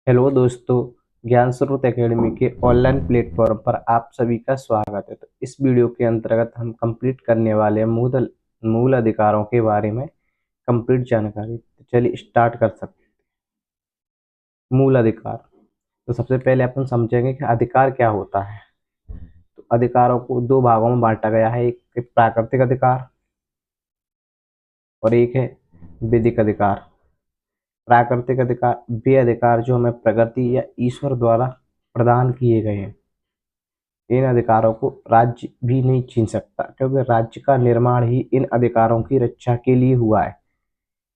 Hello दोस्तों, ज्ञान स्रोत एकेडमी के ऑनलाइन प्लेटफॉर्म पर आप सभी का स्वागत है। तो इस वीडियो के अंतर्गत हम कंप्लीट करने वाले हैं मूल मूल अधिकारों के बारे में कंप्लीट जानकारी। तो चलिए स्टार्ट कर सकते हैं। मूल अधिकार। तो सबसे पहले अपन समझेंगे कि अधिकार क्या होता है। तो अधिकारों को दो भागों में बांटा गया है, एक प्राकृतिक अधिकार और एक है विधिक अधिकार। प्राकृतिक अधिकार वे अधिकार जो हमें प्रकृति या ईश्वर द्वारा प्रदान किए गए हैं। इन अधिकारों को राज्य भी नहीं छीन सकता, क्योंकि राज्य का निर्माण ही इन अधिकारों की रक्षा के लिए हुआ है।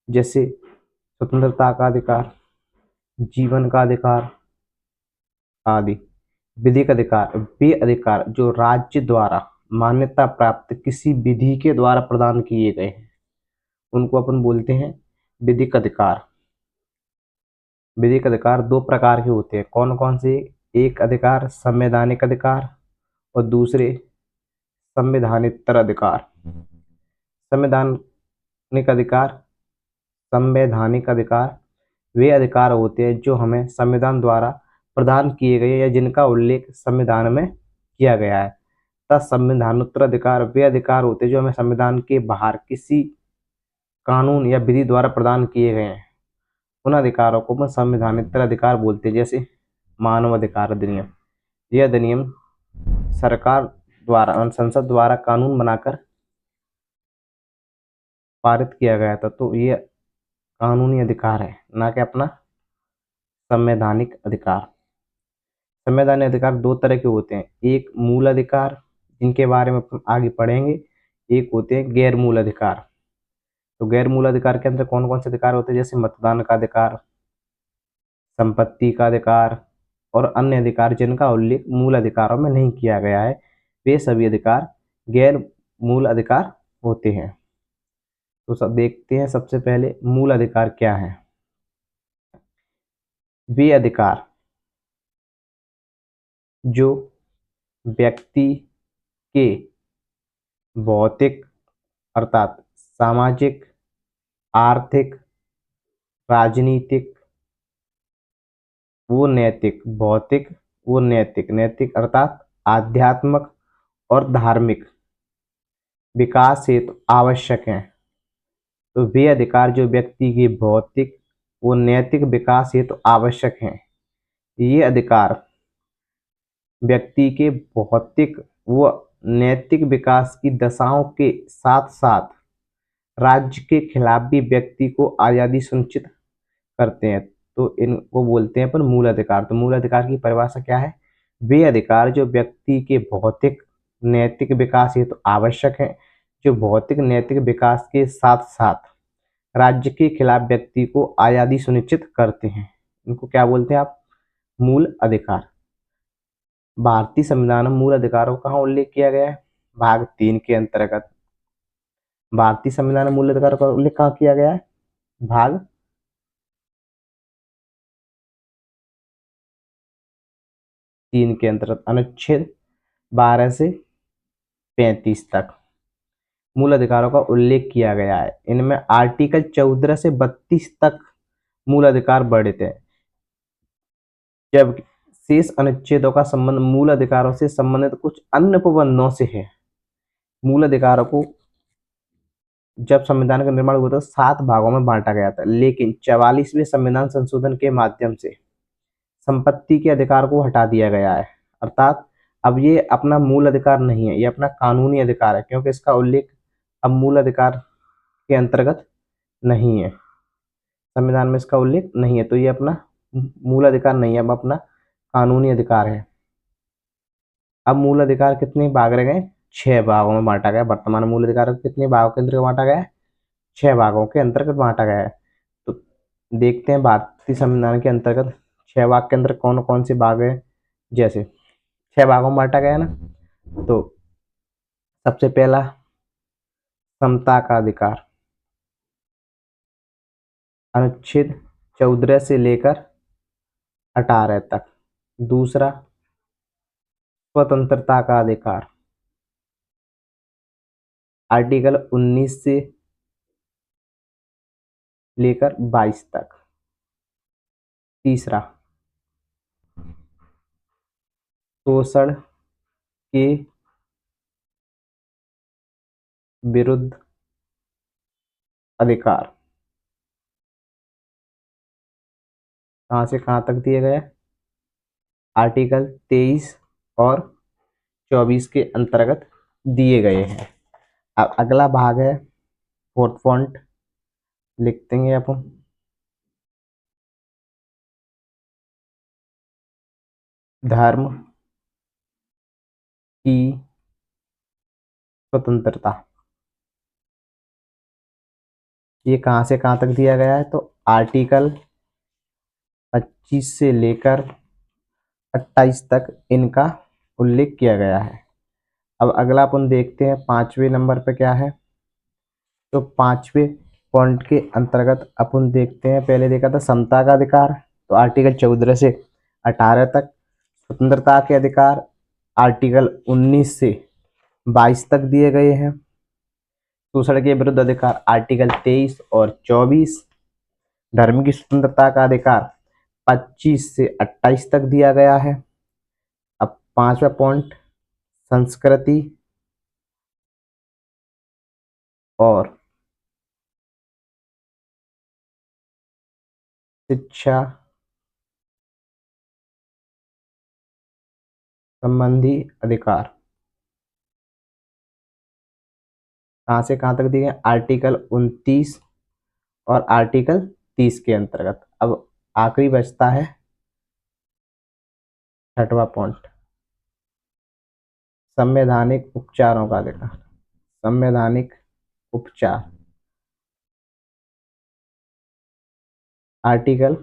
जैसे स्वतंत्रता का अधिकार, जीवन का अधिकार आदि। विधिक अधिकार वे अधिकार जो राज्य द्वारा मान्यता प्राप्त किसी विधि के द्वारा प्रदान किए गए हैं, उनको अपन बोलते हैं विधिक अधिकार। विधिक अधिकार दो प्रकार के होते हैं। कौन कौन से? एक अधिकार संवैधानिक अधिकार और दूसरे संवैधानिक अधिकार। संवैधानिक अधिकार संवैधानिक अधिकार वे अधिकार होते हैं जो हमें संविधान द्वारा प्रदान किए गए या जिनका उल्लेख संविधान में किया गया है। तथा संवैधानोत्तर अधिकार वे अधिकार होते हैं जो हमें संविधान के बाहर किसी कानून या विधि द्वारा प्रदान किए गए हैं। उन अधिकारों को हम संवैधानिक अधिकार बोलते हैं। जैसे मानव अधिकार अधिनियम। यह अधिनियम सरकार द्वारा संसद द्वारा कानून बनाकर पारित किया गया था, तो ये कानूनी अधिकार है, ना कि अपना संवैधानिक अधिकार। संवैधानिक अधिकार दो तरह के होते हैं। एक मूल अधिकार, जिनके बारे में हम आगे पढ़ेंगे। एक होते हैं गैर मूल अधिकार। तो गैर मूल अधिकार के अंदर कौन कौन से अधिकार होते हैं? जैसे मतदान का अधिकार, संपत्ति का अधिकार और अन्य अधिकार जिनका उल्लेख मूल अधिकारों में नहीं किया गया है, वे सभी अधिकार गैर मूल अधिकार होते हैं। तो सब देखते हैं। सबसे पहले मूल अधिकार क्या है। वे अधिकार जो व्यक्ति के भौतिक अर्थात सामाजिक, आर्थिक, राजनीतिक वो नैतिक, भौतिक वो नैतिक, नैतिक अर्थात आध्यात्मिक और धार्मिक विकास हेतु आवश्यक हैं। तो वे अधिकार जो व्यक्ति के भौतिक वो नैतिक विकास हेतु आवश्यक हैं। ये अधिकार व्यक्ति के भौतिक व नैतिक विकास की दशाओं के साथ साथ राज्य के खिलाफ भी व्यक्ति को आज़ादी सुनिश्चित करते हैं। तो इनको बोलते हैं अपन मूल अधिकार। तो मूल अधिकार की परिभाषा क्या है? वे अधिकार जो व्यक्ति के भौतिक नैतिक विकास हेतु आवश्यक है, जो भौतिक नैतिक विकास के साथ साथ राज्य के खिलाफ व्यक्ति को आज़ादी सुनिश्चित करते हैं, इनको क्या बोलते हैं आप? मूल अधिकार। भारतीय संविधान में मूल अधिकारों का उल्लेख किया गया है भाग 3 के अंतर्गत। भारतीय संविधान में मूल अधिकारों का उल्लेख कहाँ किया गया है? भाग 3 के अंतर्गत अनुच्छेद 12 से 35 तक मूल अधिकारों का उल्लेख किया गया है। इनमें आर्टिकल 14 से 32 तक मूल अधिकार वर्णित है, जब शेष अनुच्छेदों का संबंध मूल अधिकारों से संबंधित कुछ अन्य प्रबंधों से है। मूल अधिकारों को जब संविधान का निर्माण हुआ था 7 भागों में बांटा गया था, लेकिन 44वें संविधान संशोधन के माध्यम से संपत्ति के अधिकार को हटा दिया गया है। अर्थात अब ये अपना मूल अधिकार नहीं है, ये अपना कानूनी अधिकार है, क्योंकि इसका उल्लेख अब मूल अधिकार के अंतर्गत नहीं है। संविधान में इसका उल्लेख नहीं है, तो ये अपना मूल अधिकार नहीं है, अब अपना कानूनी अधिकार है। अब मूल अधिकार कितने भाग रह गए? 6 भागों में बांटा गया। वर्तमान मूल अधिकार कितने भागों के अंतर्गत बांटा गया है? 6 भागों के अंतर्गत बांटा गया है। तो देखते हैं भारतीय संविधान के अंतर्गत 6 भाग के अंदर कौन कौन से भाग है। जैसे 6 भागों में बांटा गया ना, तो सबसे पहला समता का अधिकार, अनुच्छेद 14 से लेकर 18 तक। दूसरा स्वतंत्रता का अधिकार, आर्टिकल 19 से लेकर 22 तक। तीसरा शोषण के विरुद्ध अधिकार कहाँ से कहाँ तक दिए गए? आर्टिकल 23 और 24 के अंतर्गत दिए गए हैं। अब अगला भाग है फोर्थ पॉइंट, लिखते हैं अपन। धर्म की स्वतंत्रता, ये कहाँ से कहाँ तक दिया गया है? तो आर्टिकल 25 से लेकर 28 तक इनका उल्लेख किया गया है। अब अगला अपन देखते हैं 5वें नंबर पे क्या है। तो 5वें पॉइंट के अंतर्गत अपन देखते हैं, पहले देखा था समता का अधिकार, तो आर्टिकल 14 से 18 तक। स्वतंत्रता के अधिकार आर्टिकल 19 से 22 तक दिए गए हैं। शोषण के विरुद्ध अधिकार आर्टिकल 23 और 24। धर्म की स्वतंत्रता का अधिकार 25 से 28 तक दिया गया है। अब 5वां पॉइंट, संस्कृति और शिक्षा संबंधी अधिकार कहाँ से कहाँ तक दिए गए? आर्टिकल 29 और आर्टिकल 30 के अंतर्गत। अब आखिरी बचता है 6वां पॉइंट, संवैधानिक उपचारों का अधिकार। संवैधानिक उपचार आर्टिकल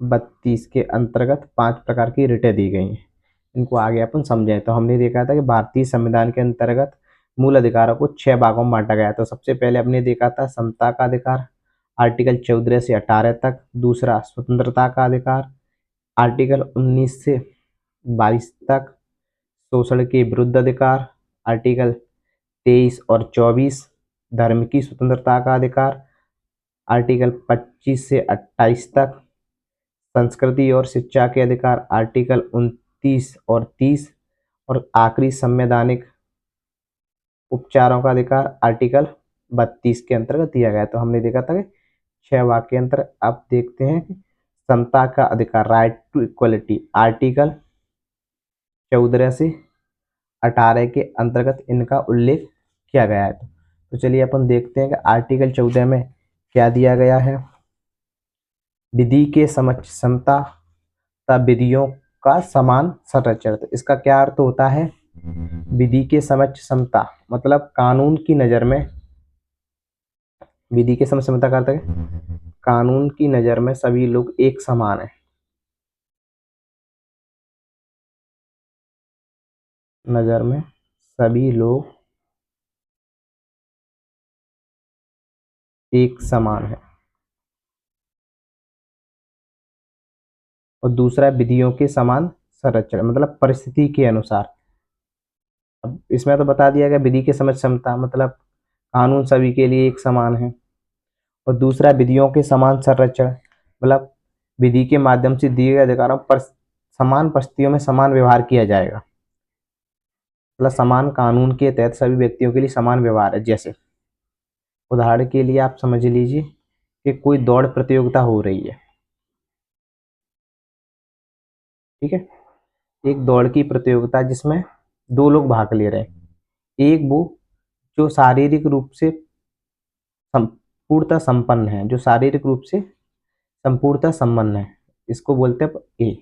32 के अंतर्गत 5 प्रकार की रिटें दी गई हैं। इनको आगे अपन समझें तो हमने देखा था कि भारतीय संविधान के अंतर्गत मूल अधिकारों को 6 भागों में बांटा गया। तो सबसे पहले हमने देखा था समता का अधिकार, आर्टिकल 14 से 18 तक। दूसरा स्वतंत्रता का अधिकार, आर्टिकल 19 से 22 तक। शोषण के विरुद्ध अधिकार आर्टिकल 23 और 24। धर्म की स्वतंत्रता का अधिकार आर्टिकल 25 से 28 तक। संस्कृति और शिक्षा के अधिकार आर्टिकल 29 और 30। और आखिरी संवैधानिक उपचारों का अधिकार आर्टिकल 32 के अंतर्गत दिया गया। तो हमने देखा था कि 6 वाक्य अंतर। अब देखते हैं कि समता का अधिकार, राइट टू इक्वलिटी, आर्टिकल 14 से 18 के अंतर्गत इनका उल्लेख किया गया है। तो चलिए अपन देखते हैं कि आर्टिकल 14 में क्या दिया गया है। विधि के समक्ष समता तथा विधियों का समान संरक्षण। तो इसका क्या अर्थ होता है? विधि के समक्ष समता मतलब कानून की नजर में, विधि के समक्ष समता का अर्थ है कानून की नजर में सभी लोग एक समान है। नजर में सभी लोग एक समान है। और दूसरा विधियों के समान संरक्षण मतलब परिस्थिति के अनुसार। अब इसमें तो बता दिया गया विधि के समक्ष समता मतलब कानून सभी के लिए एक समान है। और दूसरा विधियों के समान संरक्षण मतलब विधि के माध्यम से दिए गए अधिकारों पर समान परिस्थितियों में समान व्यवहार किया जाएगा। मतलब समान कानून के तहत सभी व्यक्तियों के लिए समान व्यवहार है। जैसे उदाहरण के लिए आप समझ लीजिए कि कोई दौड़ प्रतियोगिता हो रही है, ठीक है। एक दौड़ की प्रतियोगिता जिसमें 2 लोग भाग ले रहे हैं। एक वो जो शारीरिक रूप से पूर्णतः संपन्न है, जो शारीरिक रूप से संपूर्णतः संपन्न है, इसको बोलते हैं ए।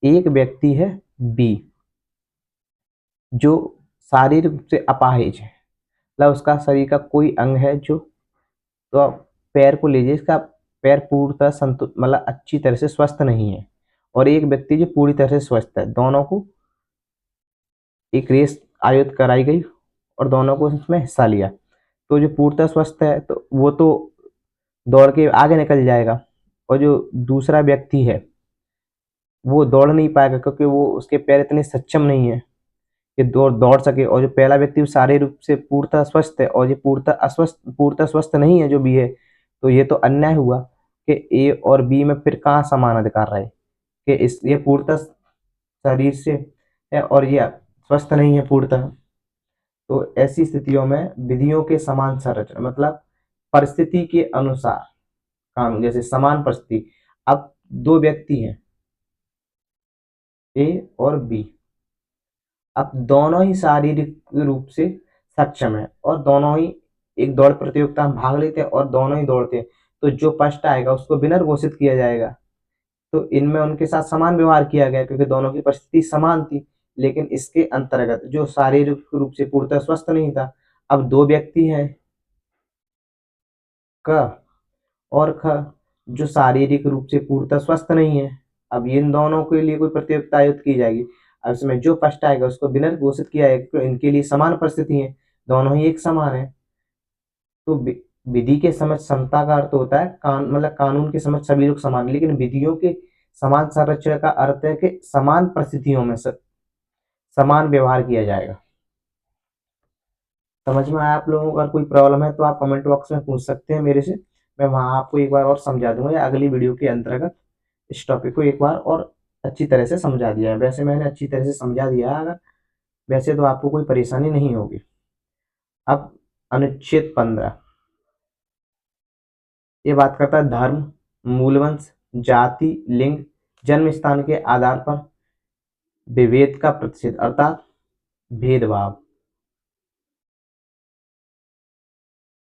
एक व्यक्ति है बी जो शारीरिक रूप से अपाहिज है, मतलब उसका शरीर का कोई अंग है जो, तो आप पैर को लीजिए, इसका पैर पूर्णतः संतुलित मतलब अच्छी तरह से स्वस्थ नहीं है। और एक व्यक्ति जो पूरी तरह से स्वस्थ है, दोनों को एक रेस आयोजित कराई गई और दोनों को इसमें हिस्सा लिया। तो जो पूर्णतः स्वस्थ है तो वो तो दौड़ के आगे निकल जाएगा, और जो दूसरा व्यक्ति है वो दौड़ नहीं पाएगा क्योंकि वो उसके पैर इतने सक्षम नहीं है कि दौड़ दौड़ सके। और जो पहला व्यक्ति शारीरिक रूप से पूर्णतः स्वस्थ है और ये पूर्णतः स्वस्थ नहीं है जो बी है, तो ये तो अन्याय हुआ कि ए और बी में फिर कहाँ समान अधिकार रहे कि इस ये पूर्णतः शरीर से है और ये स्वस्थ नहीं है पूर्णतः, तो ऐसी स्थितियों में विधियों के समान संरचना मतलब परिस्थिति के अनुसार कानून, जैसे समान परिस्थिति, अब दो व्यक्ति हैं ए और बी, अब दोनों ही शारीरिक रूप से सक्षम है और दोनों ही एक दौड़ प्रतियोगिता में भाग लेते हैं और दोनों ही दौड़ते हैं, तो जो फर्स्ट आएगा उसको विनर घोषित किया जाएगा। तो इनमें उनके साथ समान व्यवहार किया गया क्योंकि दोनों की परिस्थिति समान थी, लेकिन इसके अंतर्गत जो शारीरिक रूप से पूर्णतः स्वस्थ नहीं था, अब दो व्यक्ति हैं क और ख जो शारीरिक रूप से पूर्णतः स्वस्थ नहीं है, अब इन दोनों के लिए कोई प्रतियोगिता आयोजित की जाएगी। अब इसमें जो फर्स्ट आएगा उसको विनर घोषित किया है क्योंकि इनके लिए समान परिस्थिति है, दोनों ही एक समान है। तो विधि के समझ समता का अर्थ होता है मतलब कानून के समझ सभी लोग समान, लेकिन विधियों के समान संरक्षण का अर्थ है कि समान परिस्थितियों में समान व्यवहार किया जाएगा। समझ में आया आप लोगों को? अगर कोई प्रॉब्लम है तो आप कमेंट बॉक्स में पूछ सकते हैं मेरे से, मैं वहां आपको एक बार और समझा दूंगा या अगली वीडियो के अंतर्गत इस टॉपिक को एक बार और अच्छी तरह से समझा दिया है। वैसे मैंने अच्छी तरह से समझा दिया है, अगर वैसे तो आपको कोई परेशानी नहीं होगी। अब अनुच्छेद 15 ये बात करता है धर्म, मूलवंश, जाति, लिंग, जन्म स्थान के आधार पर विभेद का प्रतिषेध अर्थात भेदभाव।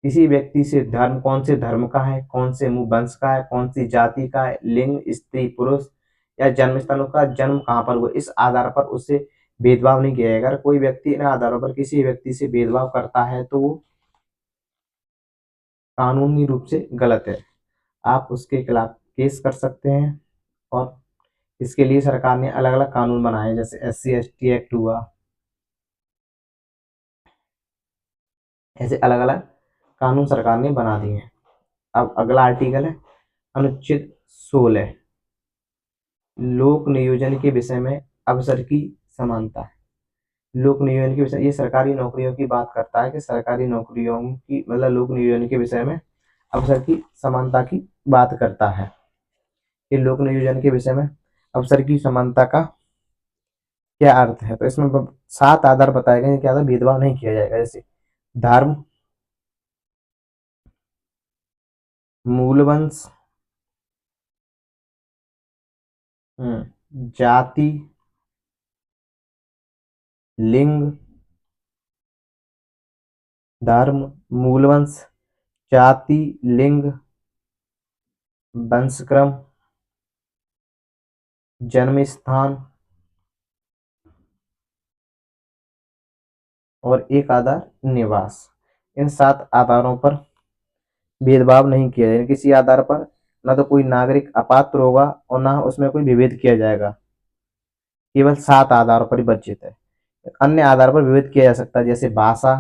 किसी व्यक्ति से धर्म, कौन से धर्म का है, कौन से वंश का है, कौन सी जाति का है, लिंग स्त्री पुरुष या जन्म स्थानों का, जन्म कहाँ पर हुआ, इस आधार पर उससे भेदभाव नहीं किया जाएगा। अगर कोई व्यक्ति इन आधारों पर किसी व्यक्ति से भेदभाव करता है तो वो कानूनी रूप से गलत है, आप उसके खिलाफ केस कर सकते हैं। और इसके लिए सरकार ने अलग अलग कानून बनाए हैं, जैसे SC/ST एक्ट हुआ, ऐसे अलग अलग कानून सरकार ने बना दिए हैं। अब अगला आर्टिकल है अनुच्छेद 16 लोक नियोजन के विषय में अवसर की समानता। लोक नियोजन के विषय, ये सरकारी नौकरियों की बात करता है कि सरकारी नौकरियों की मतलब लोक नियोजन के विषय में अवसर की समानता की बात करता है। ये लोक नियोजन के विषय में अवसर की समानता का क्या अर्थ है, तो इसमें 7 आधार बताए गए क्या भेदभाव नहीं किया जाएगा, जैसे धर्म, मूलवंश, जाति, लिंग, धर्म, मूलवंश, जाति, लिंग, वंशक्रम, जन्म स्थान और एक आधार निवास। इन 7 आधारों पर भेदभाव नहीं किया जाएगा। किसी आधार पर ना तो कोई नागरिक अपात्र होगा और ना उसमें कोई विभेद किया जाएगा, केवल 7 आधारों पर ही वर्जित है। अन्य आधार पर विभेद किया जा सकता है, जैसे भाषा,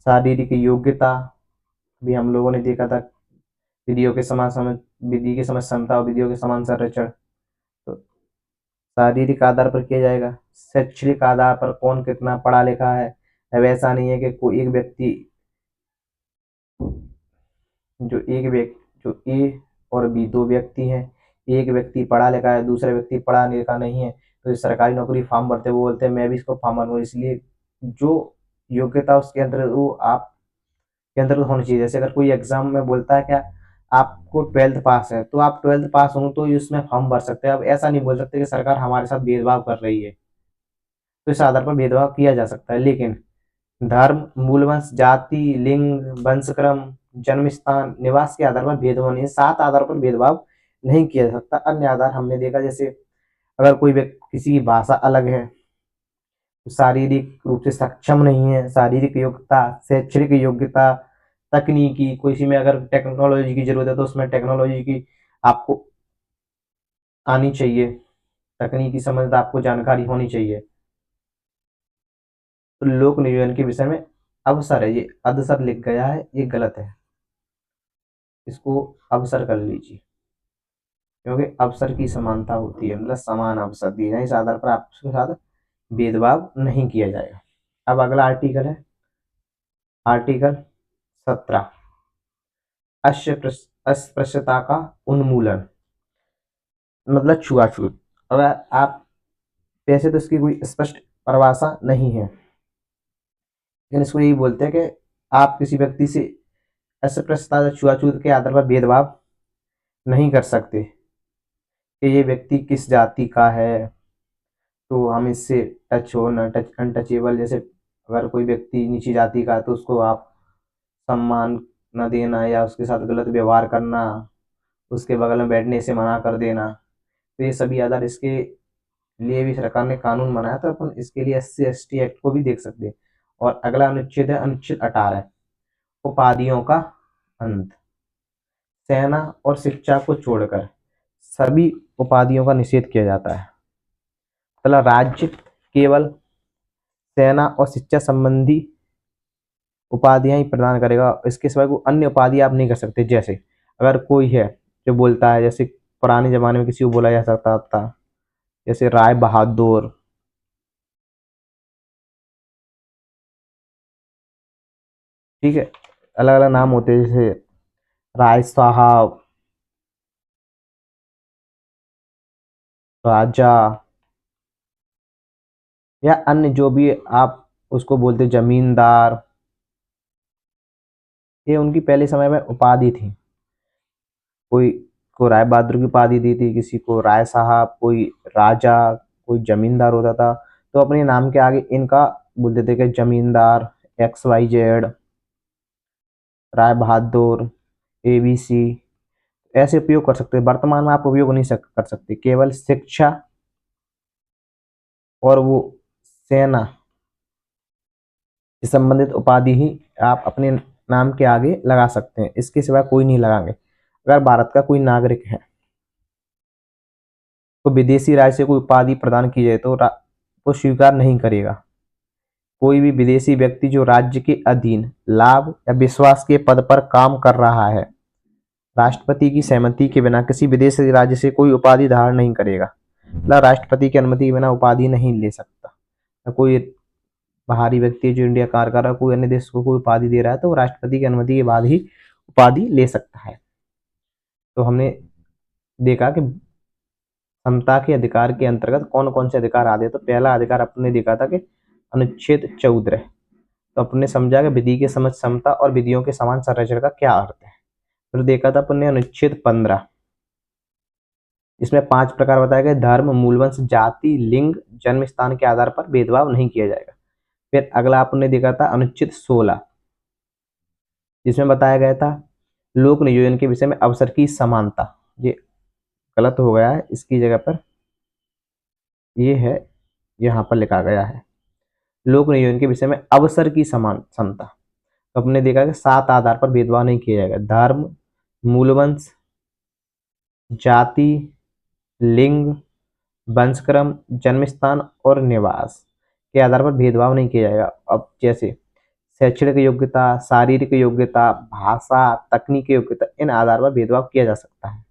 शारीरिक योग्यता, भी हम लोगों ने देखा था विधियों के समान विधि के समझ क्षमता और विधियों के समान संरक्षण, तो शारीरिक आधार पर किया जाएगा। शैक्षणिक आधार पर कौन कितना पढ़ा लिखा है, अब ऐसा नहीं है कि कोई एक व्यक्ति जो ए और बी दो व्यक्ति हैं, एक व्यक्ति पढ़ा लिखा है दूसरा व्यक्ति पढ़ा लिखा नहीं है, तो इस सरकारी नौकरी फॉर्म भरते वो बोलते हैं मैं भी इसको फॉर्म भरूंगा, इसलिए जो योग्यता उसके अंदर वो आप के अंदर होनी चाहिए। जैसे अगर कोई एग्जाम में बोलता है क्या आपको 12th पास है तो आप 12th पास हो तो उसमें फॉर्म भर सकते हैं। अब ऐसा नहीं बोल सकते कि सरकार हमारे साथ भेदभाव कर रही है, तो इस आधार पर भेदभाव किया जा सकता है। लेकिन धर्म, मूलवंश, जाति, लिंग, वंशक्रम, जन्म स्थान, निवास के आधार पर भेदभाव नहीं है। 7 आधार पर भेदभाव नहीं किया जा सकता। अन्य आधार हमने देखा, जैसे अगर कोई व्यक्ति किसी की भाषा अलग है, शारीरिक रूप से सक्षम नहीं है, शारीरिक योग्यता, शैक्षणिक योग्यता, तकनीकी, किसी में अगर टेक्नोलॉजी की जरूरत है तो उसमें टेक्नोलॉजी की आपको आनी चाहिए, तकनीकी समझ आपको जानकारी होनी चाहिए। तो लोक नियोजन के विषय में अवसर है, ये अदसर लिख गया है, ये गलत है, इसको अवसर कर लीजिए, क्योंकि अवसर की समानता होती है, मतलब समान अवसर दिए जाए, इस आधार पर आपके साथ भेदभाव नहीं किया जाएगा। अब अगला आर्टिकल है आर्टिकल 17 अस्पृश्यता का उन्मूलन मतलब छुआछूत। अगर आप वैसे तो इसकी कोई स्पष्ट परिभाषा नहीं है, लेकिन इसको यही बोलते हैं कि आप किसी व्यक्ति से अस्पृश्यता या छुआछूत के आधार पर भेदभाव नहीं कर सकते कि ये व्यक्ति किस जाति का है तो हम इससे टच हो न टच अनटचेबल। जैसे अगर कोई व्यक्ति नीची जाति का है तो उसको आप सम्मान न देना या उसके साथ गलत व्यवहार करना, उसके बगल में बैठने से मना कर देना, तो ये सभी आधार इसके लिए भी सरकार ने कानून बनाया, तो अपन इसके लिए SC/ST एक्ट को भी देख सकते हैं। और अगला अनुच्छेद है अनुच्छेद 18, उपाधियों का अंत। सेना और शिक्षा को छोड़कर सभी उपाधियों का निषेध किया जाता है। मतलब राज्य केवल सेना और शिक्षा संबंधी उपाधियां ही प्रदान करेगा, इसके सिवाय कोई अन्य उपाधि आप नहीं कर सकते। जैसे अगर कोई है जो बोलता है, जैसे पुराने जमाने में किसी को बोला जा सकता था जैसे राय बहादुर, ठीक है, अलग अलग नाम होते हैं जैसे राय साहब, राजा, या अन्य जो भी आप उसको बोलते जमींदार, ये उनकी पहले समय में उपाधि थी। कोई को राय बहादुर की उपाधि दी थी, किसी को राय साहब, कोई राजा, कोई जमींदार होता था, तो अपने नाम के आगे इनका बोलते थे कि जमींदार XYZ, राय बहादुर, ABC, ऐसे उपयोग कर सकते हैं। वर्तमान में आप उपयोग नहीं कर सकते, केवल शिक्षा और वो सेना से संबंधित उपाधि ही आप अपने नाम के आगे लगा सकते हैं, इसके सिवा कोई नहीं लगाएंगे। अगर भारत का कोई नागरिक है तो विदेशी राज्य से कोई उपाधि प्रदान की जाए तो वो स्वीकार नहीं करेगा। कोई भी विदेशी व्यक्ति जो राज्य के अधीन लाभ या विश्वास के पद पर काम कर रहा है, राष्ट्रपति की सहमति के बिना किसी विदेशी राज्य से कोई उपाधि धारण नहीं करेगा। मतलब राष्ट्रपति की अनुमति के बिना उपाधि नहीं ले सकता। कोई बाहरी व्यक्ति जो इंडिया कार्य कर रहा है, कोई अन्य देश को कोई उपाधि दे रहा है तो वो राष्ट्रपति की अनुमति के बाद ही उपाधि ले सकता है। तो हमने देखा कि समता के अधिकार के अंतर्गत कौन कौन से अधिकार आते हैं। तो पहला अधिकार अपने देखा था कि अनुच्छेद 14, तो अपने समझा कि विधि के समझ समता और विधियों के समान संरक्षण का क्या अर्थ है। फिर देखा था अपने अनुच्छेद 15, इसमें 5 प्रकार बताए गए। धर्म, मूलवंश, जाति, लिंग, जन्म स्थान के आधार पर भेदभाव नहीं किया जाएगा। फिर अगला आपने देखा था अनुच्छेद 16, जिसमें बताया गया था लोक नियोजन के विषय में अवसर की समानता। ये गलत हो गया है, इसकी जगह पर ये है, यहाँ पर लिखा गया है लोक नियोजन के विषय में अवसर की समान समता। तो हमने देखा कि 7 आधार पर भेदभाव नहीं किया जाएगा। धर्म, मूलवंश, जाति, लिंग, वंशक्रम, जन्मस्थान और निवास के आधार पर भेदभाव नहीं किया जाएगा। अब जैसे शैक्षणिक योग्यता, शारीरिक योग्यता, भाषा, तकनीकी योग्यता, इन आधार पर भेदभाव किया जा सकता है,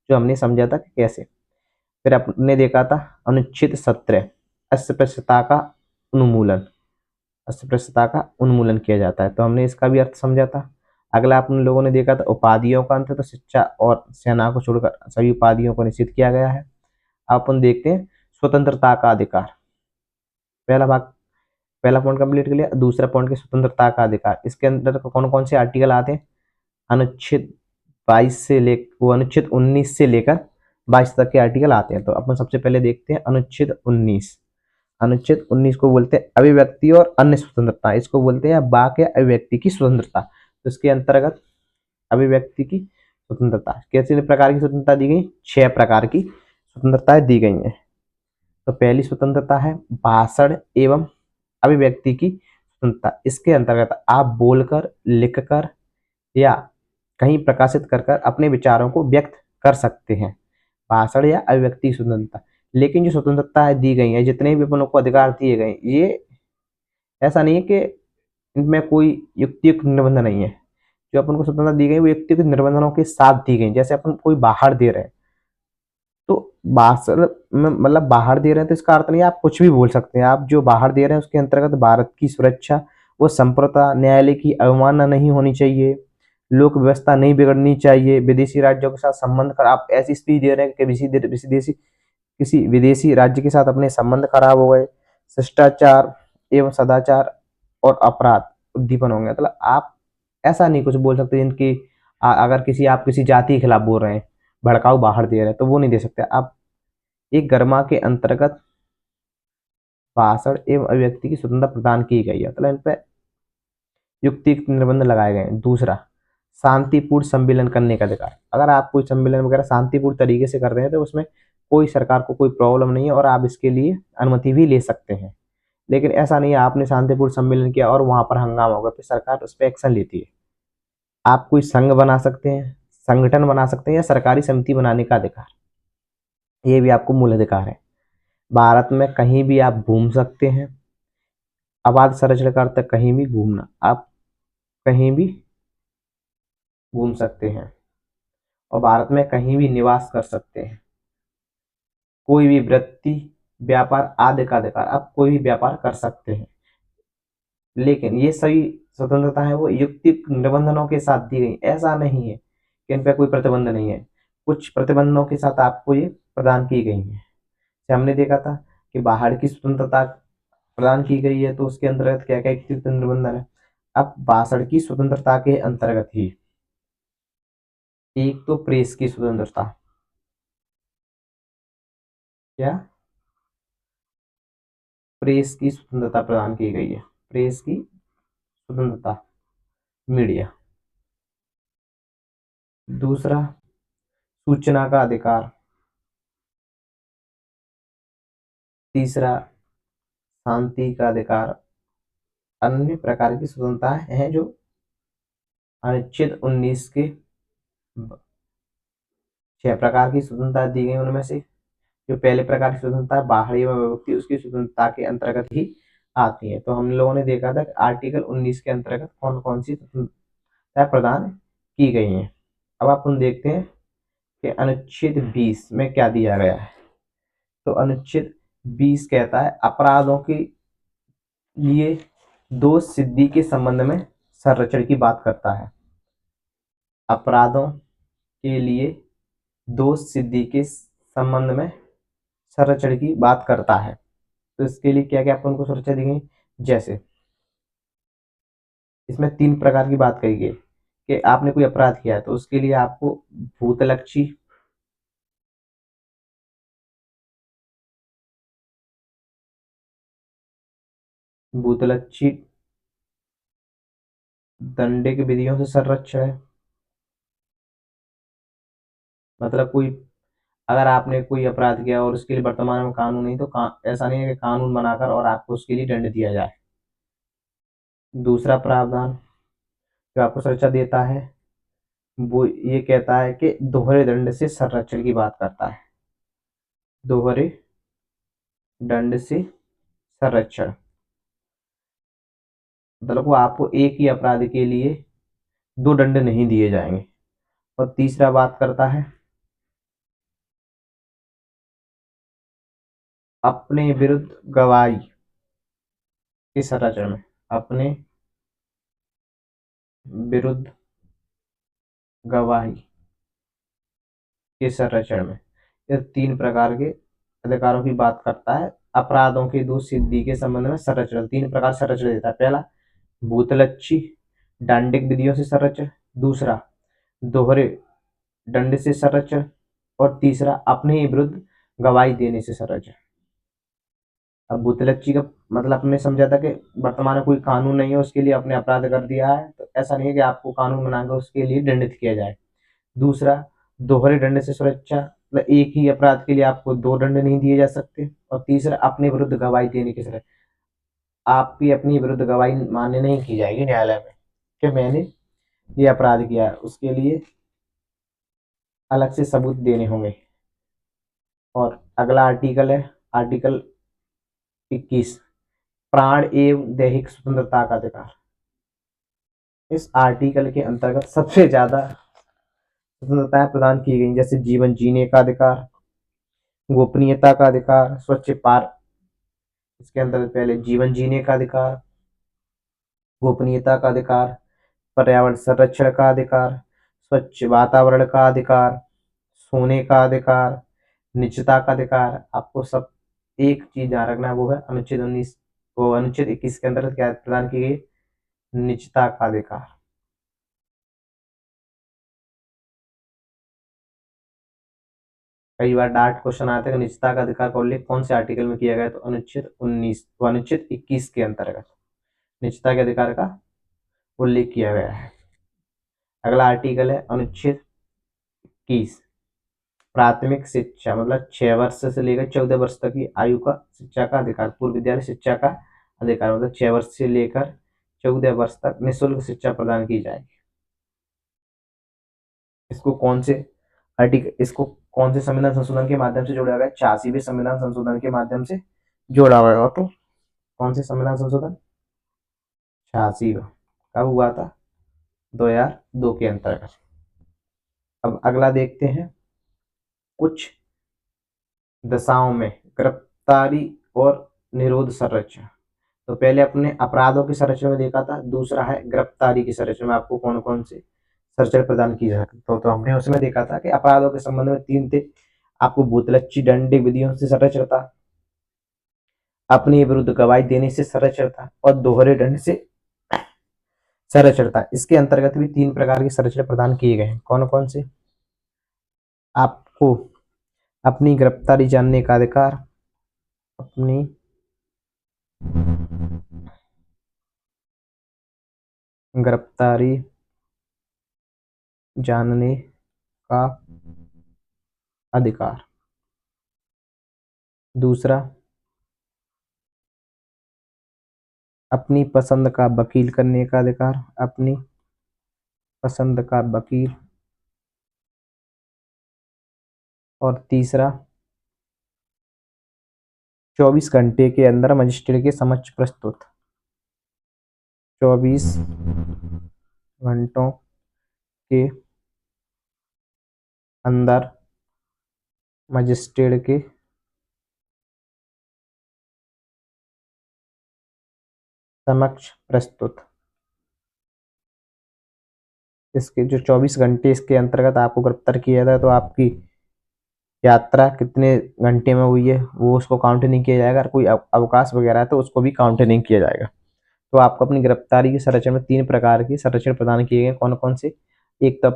जो हमने समझा था कि कैसे। फिर आपने देखा था अनुच्छेद 17, अस्पृश्यता का उन्मूलन। अस्पृश्यता का उन्मूलन किया जाता है, तो हमने इसका भी अर्थ समझा था। अगला अपन लोगों ने देखा था उपाधियों का अंत, तो शिक्षा और सेना को छोड़कर सभी उपाधियों को निषिद्ध किया गया है। अब अपन देखते हैं स्वतंत्रता का अधिकार। पहला भाग, पहला पॉइंट कंप्लीट कर लिया। दूसरा पॉइंट की स्वतंत्रता का अधिकार, इसके अंदर कौन कौन से आर्टिकल आते हैं? अनुच्छेद 22 से लेकर अनुच्छेद 19 से लेकर 22 तक के आर्टिकल आते हैं। तो अपन सबसे पहले देखते हैं अनुच्छेद 19। अनुच्छेद 19 को बोलते हैं अभिव्यक्ति और अन्य स्वतंत्रता, इसको बोलते हैं वाक्य अभिव्यक्ति की स्वतंत्रता। तो इसके अंतर्गत अभिव्यक्ति की स्वतंत्रता, कैसे प्रकार की स्वतंत्रता दी गई? 6 प्रकार की स्वतंत्रताएं दी गई हैं। तो पहली स्वतंत्रता है भाषण एवं अभिव्यक्ति की स्वतंत्रता। इसके अंतर्गत आप बोलकर, लिखकर या कहीं प्रकाशित कर अपने विचारों को व्यक्त कर सकते हैं, भाषण या अभिव्यक्ति स्वतंत्रता। लेकिन जो स्वतंत्रता दी गई है, जितने भी अपनों को अधिकार दिए गए, ये ऐसा नहीं है कि इनमें कोई युक्तियुक्त निर्बंध नहीं है। जो अपन को स्वतंत्रता दी गई वो युक्तियुक्त निर्बंधों के साथ दी गई। जैसे अपन कोई बाहर दे रहे हैं, तो भाषण में मतलब बाहर दे रहे हैं तो इसका अर्थ नहीं है आप कुछ भी बोल सकते हैं। आप जो बाहर दे रहे हैं उसके अंतर्गत भारत की सुरक्षा, वो संप्रभुता, न्यायालय की अवमानना नहीं होनी चाहिए, लोक व्यवस्था नहीं बिगड़नी चाहिए, विदेशी राज्यों के साथ संबंध कर आप ऐसी स्पीच दे रहे हैं कि किसी विदेशी राज्य के साथ अपने संबंध खराब हो गए, शिष्टाचार एवं सदाचार और अपराध उद्दीपन होंगे। मतलब आप ऐसा नहीं कुछ बोल सकते जिनकी अगर आप किसी जाति के खिलाफ बोल रहे हैं, भड़काऊ बाहर दे रहे हैं, तो वो नहीं दे सकते आप। एक गरमा के अंतर्गत भाषण एवं अभिव्यक्ति की स्वतंत्रता प्रदान की गई है, मतलब इन पे युक्तियुक्त निर्बंध लगाए गए हैं। दूसरा, शांतिपूर्ण सम्मेलन करने का अधिकार। अगर आप कोई सम्मेलन वगैरह शांतिपूर्ण तरीके से कर रहे हैं तो उसमें कोई सरकार को कोई प्रॉब्लम नहीं है और आप इसके लिए अनुमति भी ले सकते हैं। लेकिन ऐसा नहीं है आपने शांतिपूर्ण सम्मेलन किया और वहां पर हंगामा होगा फिर सरकार उस पर एक्शन लेती है। आप कोई संघ बना सकते हैं, संगठन बना सकते हैं या सरकारी समिति बनाने का अधिकार, ये भी आपको मूल अधिकार है। भारत में कहीं भी आप घूम सकते हैं। आबाद संरक्षण का अर्थ है कहीं भी घूमना, आप कहीं भी घूम सकते हैं और भारत में कहीं भी निवास कर सकते हैं। कोई भी वृत्ति, व्यापार आदि का अधिकार, आप कोई भी व्यापार कर सकते हैं। लेकिन ये सभी स्वतंत्रता है वो युक्ति निबंधनों के साथ दी गई, ऐसा नहीं है कि इन पर कोई प्रतिबंध नहीं है। कुछ प्रतिबंधों के साथ आपको ये प्रदान की गई है। हमने देखा था कि बाहर की स्वतंत्रता प्रदान की गई है तो उसके अंतर्गत क्या क्या युक्ति निबंधन है। अब भाषण की स्वतंत्रता के अंतर्गत ही एक तो प्रेस की स्वतंत्रता, क्या प्रेस की स्वतंत्रता प्रदान की गई है, प्रेस की स्वतंत्रता, मीडिया। दूसरा, सूचना का अधिकार। तीसरा, शांति का अधिकार। अन्य प्रकार की स्वतंत्रताएं हैं जो अनुच्छेद 19 के 6 प्रकार की स्वतंत्रता दी गई। उनमें से जो पहले प्रकार की स्वतंत्रता बाहरी व व्यक्ति उसकी स्वतंत्रता के अंतर्गत ही आती है। तो हम लोगों ने देखा था कि आर्टिकल 19 के अंतर्गत कौन कौन सी स्वतंत्रता प्रदान की गई है। अब अपन देखते हैं कि अनुच्छेद 20 में क्या दिया गया है। तो अनुच्छेद 20 कहता है अपराधों के लिए दोष सिद्धि के संबंध में संरक्षण की बात करता है। अपराधों के लिए दोष सिद्धि के संबंध में संरक्षण की बात करता है। तो इसके लिए क्या क्या अपन को सुरक्षा दी गई, जैसे इसमें 3 प्रकार की बात कही गई कि आपने कोई अपराध किया है तो उसके लिए आपको भूतलक्षी, भूतलक्षी दंडिक विधियों से संरक्षण है। मतलब कोई अगर आपने कोई अपराध किया और उसके लिए वर्तमान में कानून नहीं तो ऐसा नहीं है कि कानून बनाकर और आपको उसके लिए दंड दिया जाए। दूसरा प्रावधान जो आपको सुरक्षा देता है वो ये कहता है कि दोहरे दंड से संरक्षण की बात करता है। दोहरे दंड से संरक्षण मतलब वो आपको एक ही अपराध के लिए 2 दंड नहीं दिए जाएंगे। और तीसरा बात करता है अपने विरुद्ध गवाही के संरक्षण में, अपने विरुद्ध गवाही के संरक्षण में। यह 3 प्रकार के अधिकारों की बात करता है। अपराधों के दोष सिद्धि के संबंध में संरक्षण 3 प्रकार संरक्षण देता है। पहला, भूतलक्षी दंडिक विधियों से संरक्षण। दूसरा, दोहरे दंड से संरक्षण। और तीसरा, अपने विरुद्ध गवाही देने से संरक्षण। अब भूतलक्षी का मतलब हमने समझा था कि वर्तमान में कोई कानून नहीं है उसके लिए अपने अपराध कर दिया है तो ऐसा नहीं है कि आपको कानून बनाकर उसके लिए दंडित किया जाए। दूसरा, दोहरे दंड से सुरक्षा मतलब एक ही अपराध के लिए आपको 2 दंड नहीं दिए जा सकते। और तीसरा, अपने विरुद्ध गवाही देने की सुरक्षा, आपकी अपनी विरुद्ध गवाही मान्य नहीं की जाएगी न्यायालय में कि मैंने ये अपराध किया है, उसके लिए अलग से सबूत देने होंगे। और अगला आर्टिकल है आर्टिकल 21, प्राण एवं दैहिक स्वतंत्रता का अधिकार। इस आर्टिकल के अंतर्गत सबसे ज्यादा स्वतंत्रताएं प्रदान की गई जैसे जीवन जीने का अधिकार, गोपनीयता का अधिकार, स्वच्छ पार। इसके अंतर्गत पहले जीवन जीने का अधिकार, गोपनीयता का अधिकार, पर्यावरण संरक्षण का अधिकार, स्वच्छ वातावरण का अधिकार, सोने का अधिकार, निजता का अधिकार। आपको सब एक चीज ध्यान रखना है, वो है अनुच्छेद 19, वो अनुच्छेद 21 के अंतर्गत क्या प्रदान की गई, निजता का अधिकार। कई बार डार्ट क्वेश्चन आते हैं, निजता का अधिकार का उल्लेख कौन से आर्टिकल में किया गया, तो अनुच्छेद 19, तो अनुच्छेद 21 के अंतर्गत निजता के अधिकार का उल्लेख किया गया है। अगला आर्टिकल है अनुच्छेद 21, प्राथमिक शिक्षा मतलब 6 वर्ष से लेकर 14 वर्ष तक की आयु का शिक्षा का अधिकार, पूर्व विद्यालय शिक्षा का अधिकार मतलब 6 वर्ष से लेकर 14 वर्ष तक निःशुल्क शिक्षा प्रदान की जाएगी। इसको कौन से आर्टिकल, इसको कौन से संविधान संशोधन के माध्यम से जोड़ा गया, 86वें संविधान संशोधन के माध्यम से जोड़ा गया। तो कौन से संविधान संशोधन, 86 कब हुआ था, 2002 के अंतर्गत। अब अगला देखते हैं, कुछ दशाओं में गिरफ्तारी और निरोध संरक्षण। तो पहले अपने अपराधों की संरक्षण में देखा था, दूसरा है गिरफ्तारी की संरक्षण में आपको कौन कौन से संरक्षण प्रदान की जा सकती। तो हमने उसमें देखा था कि अपराधों के संबंध में 3 थे, आपको भूतलक्षी दंडिक विधियों से संरक्षण था, अपने विरुद्ध गवाही देने से संरक्षण था, और दोहरे दंड से संरक्षण था। इसके अंतर्गत भी 3 प्रकार के संरक्षण प्रदान किए गए हैं। कौन कौन से, आपको अपनी गिरफ्तारी जानने का अधिकार, अपनी गिरफ्तारी जानने का अधिकार, दूसरा अपनी पसंद का वकील करने का अधिकार, अपनी पसंद का वकील, और तीसरा 24 घंटे के अंदर मजिस्ट्रेट के समक्ष प्रस्तुत, 24 घंटों के अंदर मजिस्ट्रेट के समक्ष प्रस्तुत। इसके जो 24 घंटे इसके अंतर्गत आपको गिरफ्तार किया जाता है, तो आपकी यात्रा कितने घंटे में हुई है वो उसको काउंट नहीं किया जाएगा, कोई अवकाश वगैरह है तो उसको भी काउंट नहीं किया जाएगा। तो आपको अपनी गिरफ्तारी की संरक्षण में 3 प्रकार के संरक्षण प्रदान किए गए, कौन कौन से, एक तो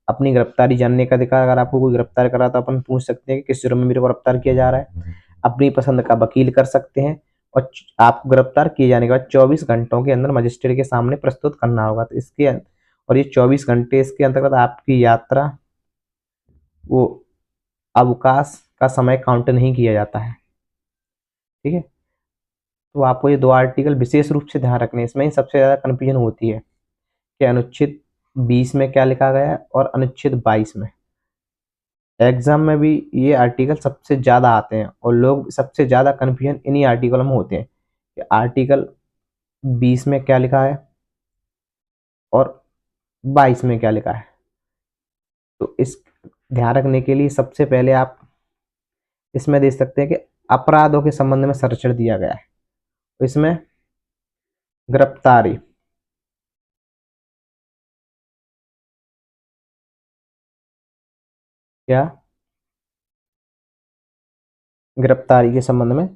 अपनी गिरफ्तारी जानने का अधिकार, अगर आपको कोई गिरफ्तार करा तो अपन पूछ सकते हैं कि किस जुर्म में मेरे को गिरफ्तार किया जा रहा है, अपनी पसंद का वकील कर सकते हैं, और आपको गिरफ्तार किए जाने के बाद 24 घंटों के अंदर मजिस्ट्रेट के सामने प्रस्तुत करना होगा। तो इसके और ये 24 घंटे इसके अंतर्गत आपकी यात्रा, वो अवकाश का समय काउंट नहीं किया जाता है। ठीक है, तो आपको ये 2 आर्टिकल विशेष रूप से ध्यान रखने, इसमें ही सबसे ज्यादा कंफ्यूजन होती है कि अनुच्छेद 20 में क्या लिखा गया है और अनुच्छेद 22 में। एग्जाम में भी ये आर्टिकल सबसे ज्यादा आते हैं और लोग सबसे ज्यादा कंफ्यूजन इन्हीं आर्टिकल में होते हैं कि आर्टिकल 20 में क्या लिखा है और 22 में क्या लिखा है। तो इस ध्यान रखने के लिए सबसे पहले आप इसमें देख सकते हैं कि अपराधों के संबंध में संरक्षण दिया गया है। तो इसमें गिरफ्तारी, क्या गिरफ्तारी के संबंध में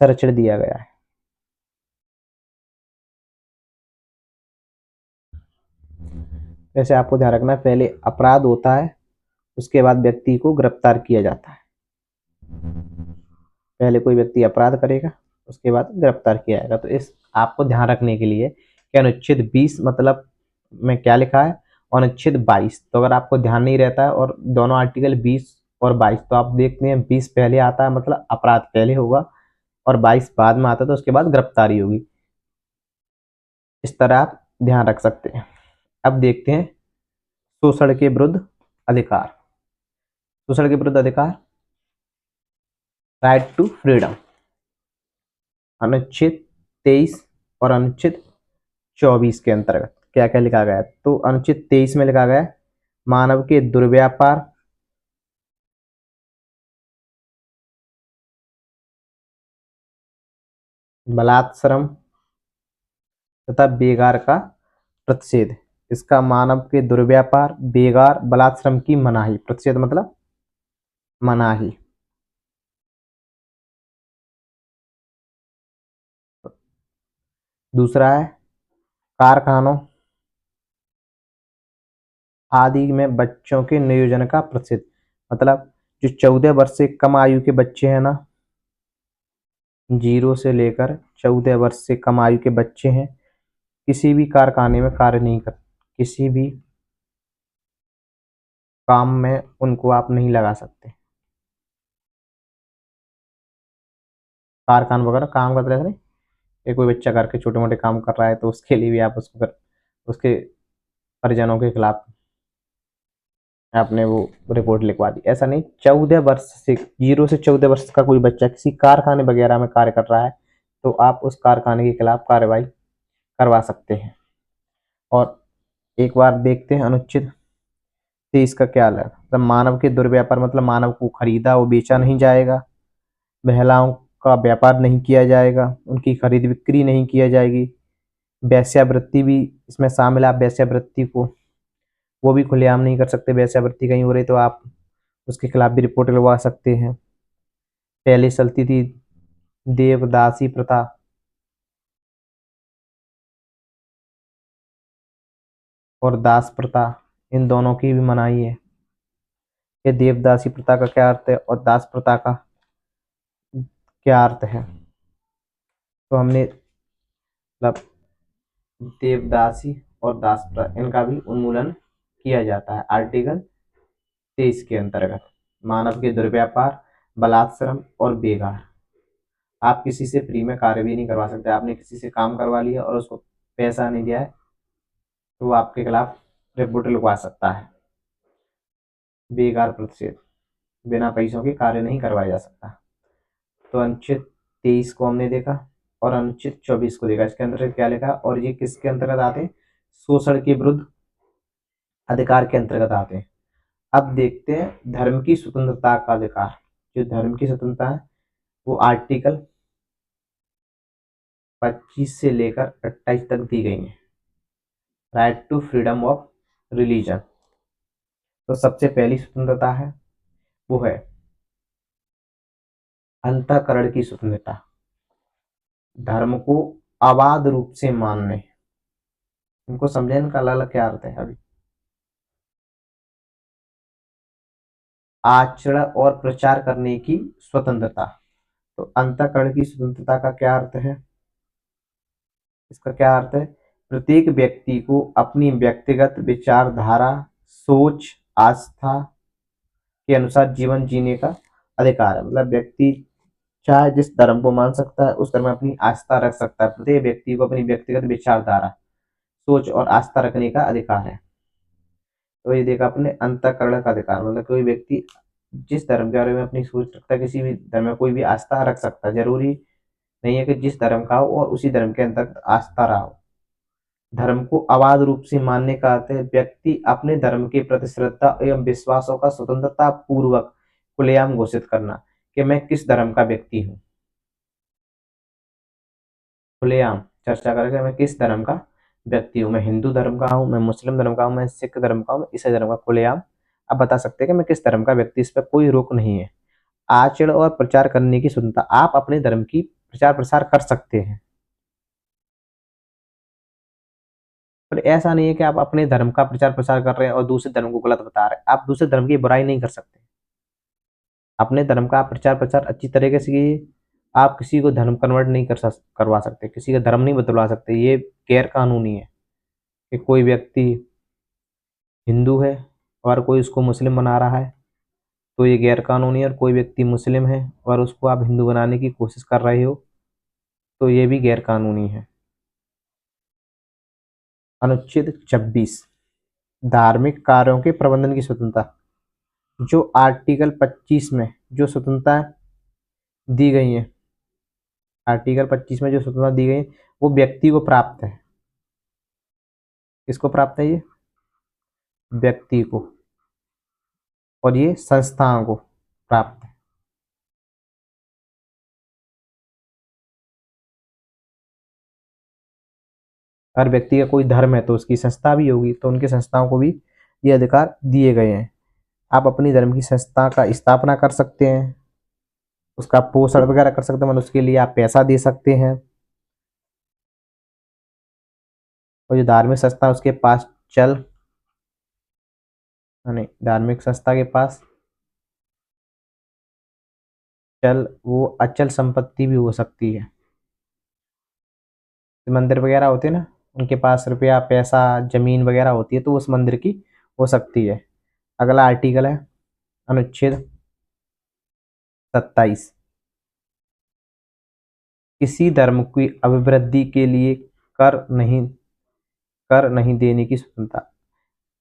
संरक्षण दिया गया है। जैसे आपको ध्यान रखना है, पहले अपराध होता है, उसके बाद व्यक्ति को गिरफ्तार किया जाता है। पहले कोई व्यक्ति अपराध करेगा, उसके बाद गिरफ्तार किया जाएगा। तो इस आपको ध्यान रखने के लिए कि अनुच्छेद 20 मतलब में क्या लिखा है और अनुच्छेद 22, तो अगर आपको ध्यान नहीं रहता है और दोनों आर्टिकल 20 और 22, तो आप देखते हैं 20 पहले आता है मतलब अपराध पहले होगा और 22 बाद में आता है तो उसके बाद गिरफ्तारी होगी। इस तरह आप ध्यान रख सकते हैं। अब देखते हैं शोषण के विरुद्ध अधिकार। शोषण के विरुद्ध अधिकार, राइट टू फ्रीडम, अनुच्छेद 23 और अनुच्छेद 24 के अंतर्गत क्या क्या लिखा गया है। तो अनुच्छेद 23 में लिखा गया है, मानव के दुर्व्यापार, बलात्श्रम तथा बेगार का प्रतिषेध। इसका मानव के दुर्व्यापार, बेगार, बलात्श्रम की मनाही। प्रतिषेध मतलब मनाही। दूसरा है कारखानों आदि में बच्चों के नियोजन का प्रतिषेध। मतलब जो 14 वर्ष से कम आयु के बच्चे हैं ना, 0 से लेकर 14 वर्ष से कम आयु के बच्चे हैं, किसी भी कारखाने में कार्य नहीं कर, किसी भी काम में उनको आप नहीं लगा सकते। कारखाना वगैरह काम करते रहते नहीं, ये कोई बच्चा घर के छोटे मोटे काम कर रहा है तो उसके लिए भी आप उसको उसके परिजनों के खिलाफ आपने वो रिपोर्ट लिखवा दी। ऐसा नहीं, 14 वर्ष से 0 से 14 वर्ष का कोई बच्चा किसी कारखाने वगैरह में कार्य कर रहा है तो आप उस कारखाने के खिलाफ कार्रवाई करवा सकते हैं। और एक बार देखते हैं अनुच्छेद 23 का क्या है। मतलब मानव के दुर्व्यापार मतलब मानव को खरीदा वो बेचा नहीं जाएगा, महिलाओं का व्यापार नहीं किया जाएगा, उनकी खरीद बिक्री नहीं किया जाएगी, वेश्यावृत्ति भी इसमें शामिल है। आप वेश्यावृत्ति को वो भी खुलेआम नहीं कर सकते, वेश्यावृत्ति कहीं हो रही तो आप उसके खिलाफ भी रिपोर्ट लगवा सकते हैं। पहले चलती थी देवदासी प्रथा, और दास प्रथा, इन दोनों की भी मनाही है। ये देवदासी प्रथा का क्या अर्थ है और दास प्रथा का क्या अर्थ है, तो हमने मतलब देवदासी और दास प्रथा इनका भी उन्मूलन किया जाता है आर्टिकल 23 के अंतर्गत। मानव के दुर्व्यापार, बलात्श्रम और बेगार। आप किसी से फ्री में कार्य भी नहीं करवा सकते। आपने किसी से काम करवा लिया और उसको पैसा नहीं दिया है तो वो आपके खिलाफ रिपोर्ट लिखवा सकता है। बेकार प्रतिषेध, बिना पैसों के कार्य नहीं करवाया जा सकता। तो अनुच्छेद 23 को हमने देखा और अनुच्छेद 24 को देखा। इसके अंतर्गत क्या लिखा और ये किसके अंतर्गत आते हैं? शोषण के विरुद्ध अधिकार के अंतर्गत आते हैं। अब देखते हैं धर्म की स्वतंत्रता का अधिकार। जो धर्म की स्वतंत्रता है वो आर्टिकल 25 से लेकर 28 तक दी गई है। Right to freedom of religion. तो सबसे पहली स्वतंत्रता है वो है अंतःकरण की स्वतंत्रता, धर्म को अबाध रूप से मानने। इनको समझे, इनका अलग अलग क्या अर्थ है अभी। आचरण और प्रचार करने की स्वतंत्रता। तो अंतःकरण की स्वतंत्रता का क्या अर्थ है? इसका क्या अर्थ है? प्रत्येक व्यक्ति को अपनी व्यक्तिगत विचारधारा, सोच, आस्था के अनुसार जीवन जीने का अधिकार है। मतलब व्यक्ति चाहे जिस धर्म को मान सकता है, उस धर्म में अपनी आस्था रख सकता है। प्रत्येक व्यक्ति को अपनी व्यक्तिगत विचारधारा, सोच और आस्था रखने का अधिकार है। तो ये देखा अपने अंतःकरण का अधिकार। मतलब कोई व्यक्ति जिस धर्म के बारे में अपनी सोच रखता है, किसी भी धर्म में कोई भी आस्था रख सकता है। जरूरी नहीं है कि जिस धर्म का हो और उसी धर्म के अंतर्गत आस्था रहा हो। धर्म को अबाध रूप से मानने का अर्थ है व्यक्ति अपने धर्म के प्रति श्रद्धा एवं विश्वासों का स्वतंत्रता पूर्वक खुलेआम घोषित करना कि मैं किस धर्म का व्यक्ति हूँ। खुलेआम चर्चा करके मैं किस धर्म का व्यक्ति हूँ, मैं हिंदू धर्म का हूँ, मैं मुस्लिम धर्म का हूँ, मैं सिख धर्म का हूँ, मैं ईसाई धर्म का। खुलेआम आप बता सकते हैं कि मैं किस धर्म का व्यक्ति, इस पर कोई रोक नहीं है। आचरण और प्रचार करने की स्वतंत्रता, आप अपने धर्म की प्रचार प्रसार कर सकते हैं, पर ऐसा नहीं है कि आप अपने धर्म का प्रचार प्रसार कर रहे हैं और दूसरे धर्म को गलत बता रहे हैं। आप दूसरे धर्म की बुराई नहीं कर सकते। अपने धर्म का आप प्रचार प्रसार अच्छी तरीके से कीजिए। आप किसी को धर्म कन्वर्ट नहीं करवा सकते, किसी का धर्म नहीं बदलवा सकते। ये गैर कानूनी है कि कोई व्यक्ति हिंदू है और कोई उसको मुस्लिम बना रहा है, तो ये गैर कानूनी है। और कोई व्यक्ति मुस्लिम है और उसको आप हिंदू बनाने की कोशिश कर रहे हो तो ये भी गैर कानूनी है। अनुच्छेद 26 धार्मिक कार्यों के प्रबंधन की स्वतंत्रता। जो आर्टिकल 25 में जो स्वतंत्रता दी गई है, आर्टिकल 25 में जो स्वतंत्रता दी गई है वो व्यक्ति को प्राप्त है। किसको प्राप्त है? ये व्यक्ति को, और ये संस्थाओं को प्राप्त है। हर व्यक्ति का कोई धर्म है तो उसकी संस्था भी होगी, तो उनकी संस्थाओं को भी ये अधिकार दिए गए हैं। आप अपनी धर्म की संस्था का स्थापना कर सकते हैं, उसका पोषण वगैरह कर सकते हैं, मतलब उसके लिए आप पैसा दे सकते हैं। और जो धार्मिक संस्था उसके पास चल नहीं, धार्मिक संस्था के पास चल वो अचल संपत्ति भी हो सकती है। मंदिर वगैरह होते हैं ना, उनके पास रुपया पैसा जमीन वगैरह होती है, तो उस मंदिर की हो सकती है। अगला आर्टिकल है अनुच्छेद 27। किसी धर्म की अभिवृद्धि के लिए कर नहीं देने की स्वतंत्रता।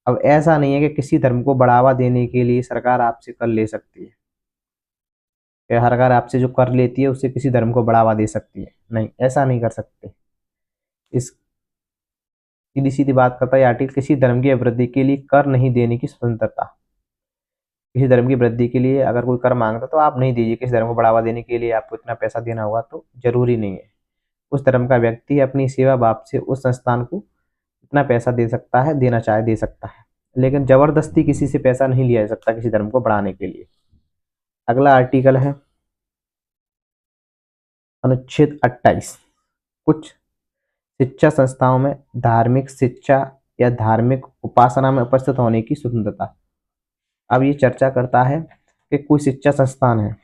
अब ऐसा नहीं है कि किसी धर्म को बढ़ावा देने के लिए सरकार आपसे कर ले सकती है, या सरकार आपसे जो कर लेती है उससे किसी धर्म को बढ़ावा दे सकती है, नहीं, ऐसा नहीं कर सकते। इस सीधी सीधी बात करता है आर्टिकल, किसी धर्म की अभिवृद्धि के लिए कर नहीं देने की स्वतंत्रता। किसी धर्म की वृद्धि के लिए अगर कोई कर मांगता तो आप नहीं दीजिए, किसी धर्म को बढ़ावा देने के लिए आपको इतना पैसा देना होगा तो जरूरी नहीं है। उस धर्म का व्यक्ति अपनी सेवा भाव से उस संस्थान को इतना पैसा दे सकता है, देना चाहे दे सकता है, लेकिन जबरदस्ती किसी से पैसा नहीं लिया जा सकता किसी धर्म को बढ़ाने के लिए। अगला आर्टिकल है अनुच्छेद 28। कुछ शिक्षा संस्थाओं में धार्मिक शिक्षा या धार्मिक उपासना में उपस्थित होने की स्वतंत्रता। अब ये चर्चा करता है कि कोई शिक्षा संस्थान है,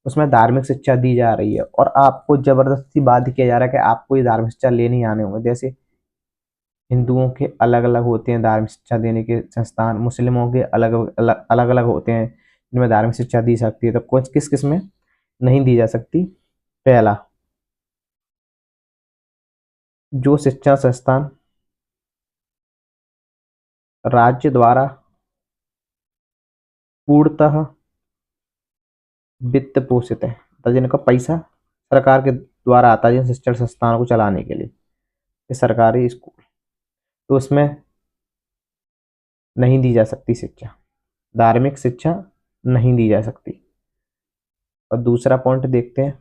उसमें धार्मिक शिक्षा दी जा रही है और आपको जबरदस्ती बाध्य किया जा रहा है कि आपको ये धार्मिक शिक्षा लेने ही आने होंगे। जैसे हिंदुओं के अलग अलग होते हैं धार्मिक शिक्षा देने के संस्थान, मुस्लिमों के अलग अलग अलग अलग होते हैं जिनमें धार्मिक शिक्षा दी सकती है, तो कुछ किस किस में नहीं दी जा सकती। पहला, जो शिक्षा संस्थान राज्य द्वारा पूर्णतः वित्त पोषित है, तो जिनका पैसा सरकार के द्वारा आता है जिन शिक्षण संस्थानों को चलाने के लिए, ये सरकारी स्कूल, तो उसमें नहीं दी जा सकती शिक्षा, धार्मिक शिक्षा नहीं दी जा सकती। और दूसरा पॉइंट देखते हैं,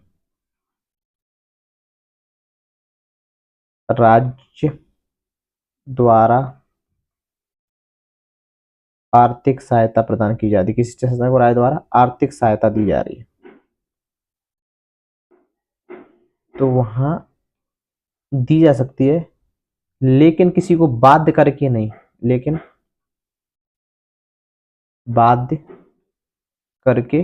राज्य द्वारा आर्थिक सहायता प्रदान की जाती है, किसी शिक्षा संस्था को राज्य द्वारा आर्थिक सहायता दी जा रही है, तो वहां दी जा सकती है, लेकिन किसी को बाध्य करके नहीं, लेकिन बाध्य करके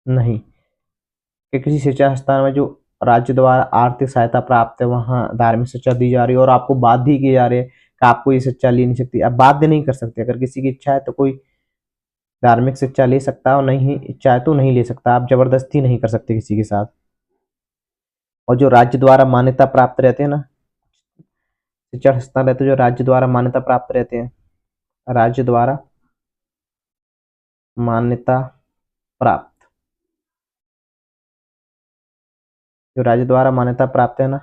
नहीं, कि किसी शिक्षा संस्थान में जो राज्य द्वारा आर्थिक सहायता प्राप्त है वहां धार्मिक शिक्षा दी जा रही है और आपको बाध्य किए जा रहे हैं कि आपको ये शिक्षा ले नहीं सकती, आप बाध्य नहीं कर सकते। अगर किसी की इच्छा है तो कोई धार्मिक शिक्षा ले सकता है, और नहीं इच्छा है तो नहीं ले सकता, आप जबरदस्ती नहीं कर सकते किसी के साथ। और जो राज्य द्वारा मान्यता प्राप्त रहते हैं ना शिक्षा संस्थान रहते हैं, जो राज्य द्वारा मान्यता प्राप्त रहते हैं, राज्य द्वारा मान्यता प्राप्त, जो राज्य द्वारा मान्यता प्राप्त है ना,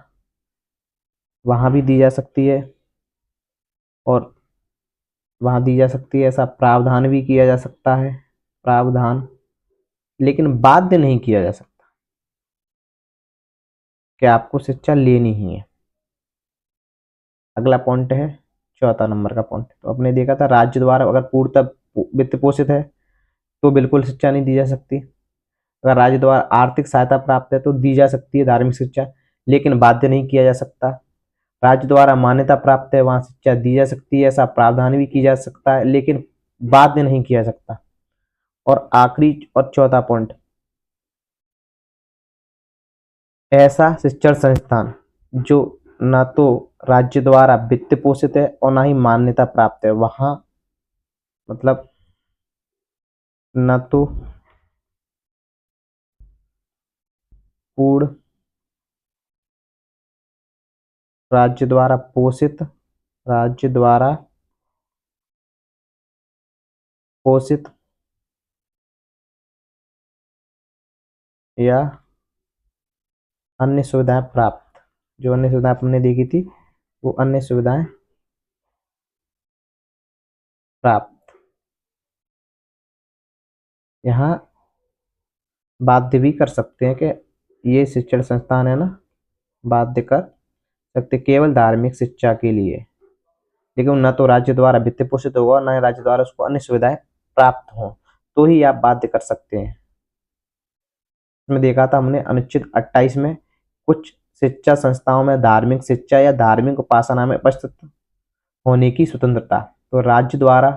वहां भी दी जा सकती है, और वहां दी जा सकती है, ऐसा प्रावधान भी किया जा सकता है, प्रावधान, लेकिन बाध्य नहीं किया जा सकता कि आपको शिक्षा लेनी ही है। अगला पॉइंट है चौथा नंबर का पॉइंट, तो आपने देखा था राज्य द्वारा अगर पूर्णतः वित्त पोषित है तो बिल्कुल शिक्षा नहीं दी जा सकती, अगर राज्य द्वारा आर्थिक सहायता प्राप्त है तो दी जा सकती है धार्मिक शिक्षा, लेकिन बाध्य नहीं किया जा सकता। राज्य द्वारा मान्यता प्राप्त है वहां शिक्षा दी जा सकती है, ऐसा प्रावधान भी किया जा सकता है, लेकिन बाध्य नहीं किया जा सकता। और आखिरी और चौथा पॉइंट, ऐसा शिक्षण संस्थान जो न तो राज्य द्वारा वित्त पोषित है और न ही मान्यता प्राप्त है, वहां मतलब न तो पूर्ण राज्य द्वारा पोषित, राज्य द्वारा पोषित या अन्य सुविधाएं प्राप्त, जो अन्य सुविधाएं हमने देखी थी वो अन्य सुविधाएं प्राप्त, यहाँ बाध्य भी कर सकते हैं कि ये शिक्षण संस्थान है ना, बाध्य कर सकते केवल धार्मिक शिक्षा के लिए, लेकिन न तो राज्य द्वारा वित्त पोषित होगा न ही राज्य द्वारा उसको अन्य सुविधाएं प्राप्त हो, तो ही आप बाध्य कर सकते हैं। इसमें देखा था हमने अनुच्छेद 28 में कुछ शिक्षा संस्थाओं में धार्मिक शिक्षा या धार्मिक उपासना में उपस्थित होने की स्वतंत्रता, तो राज्य द्वारा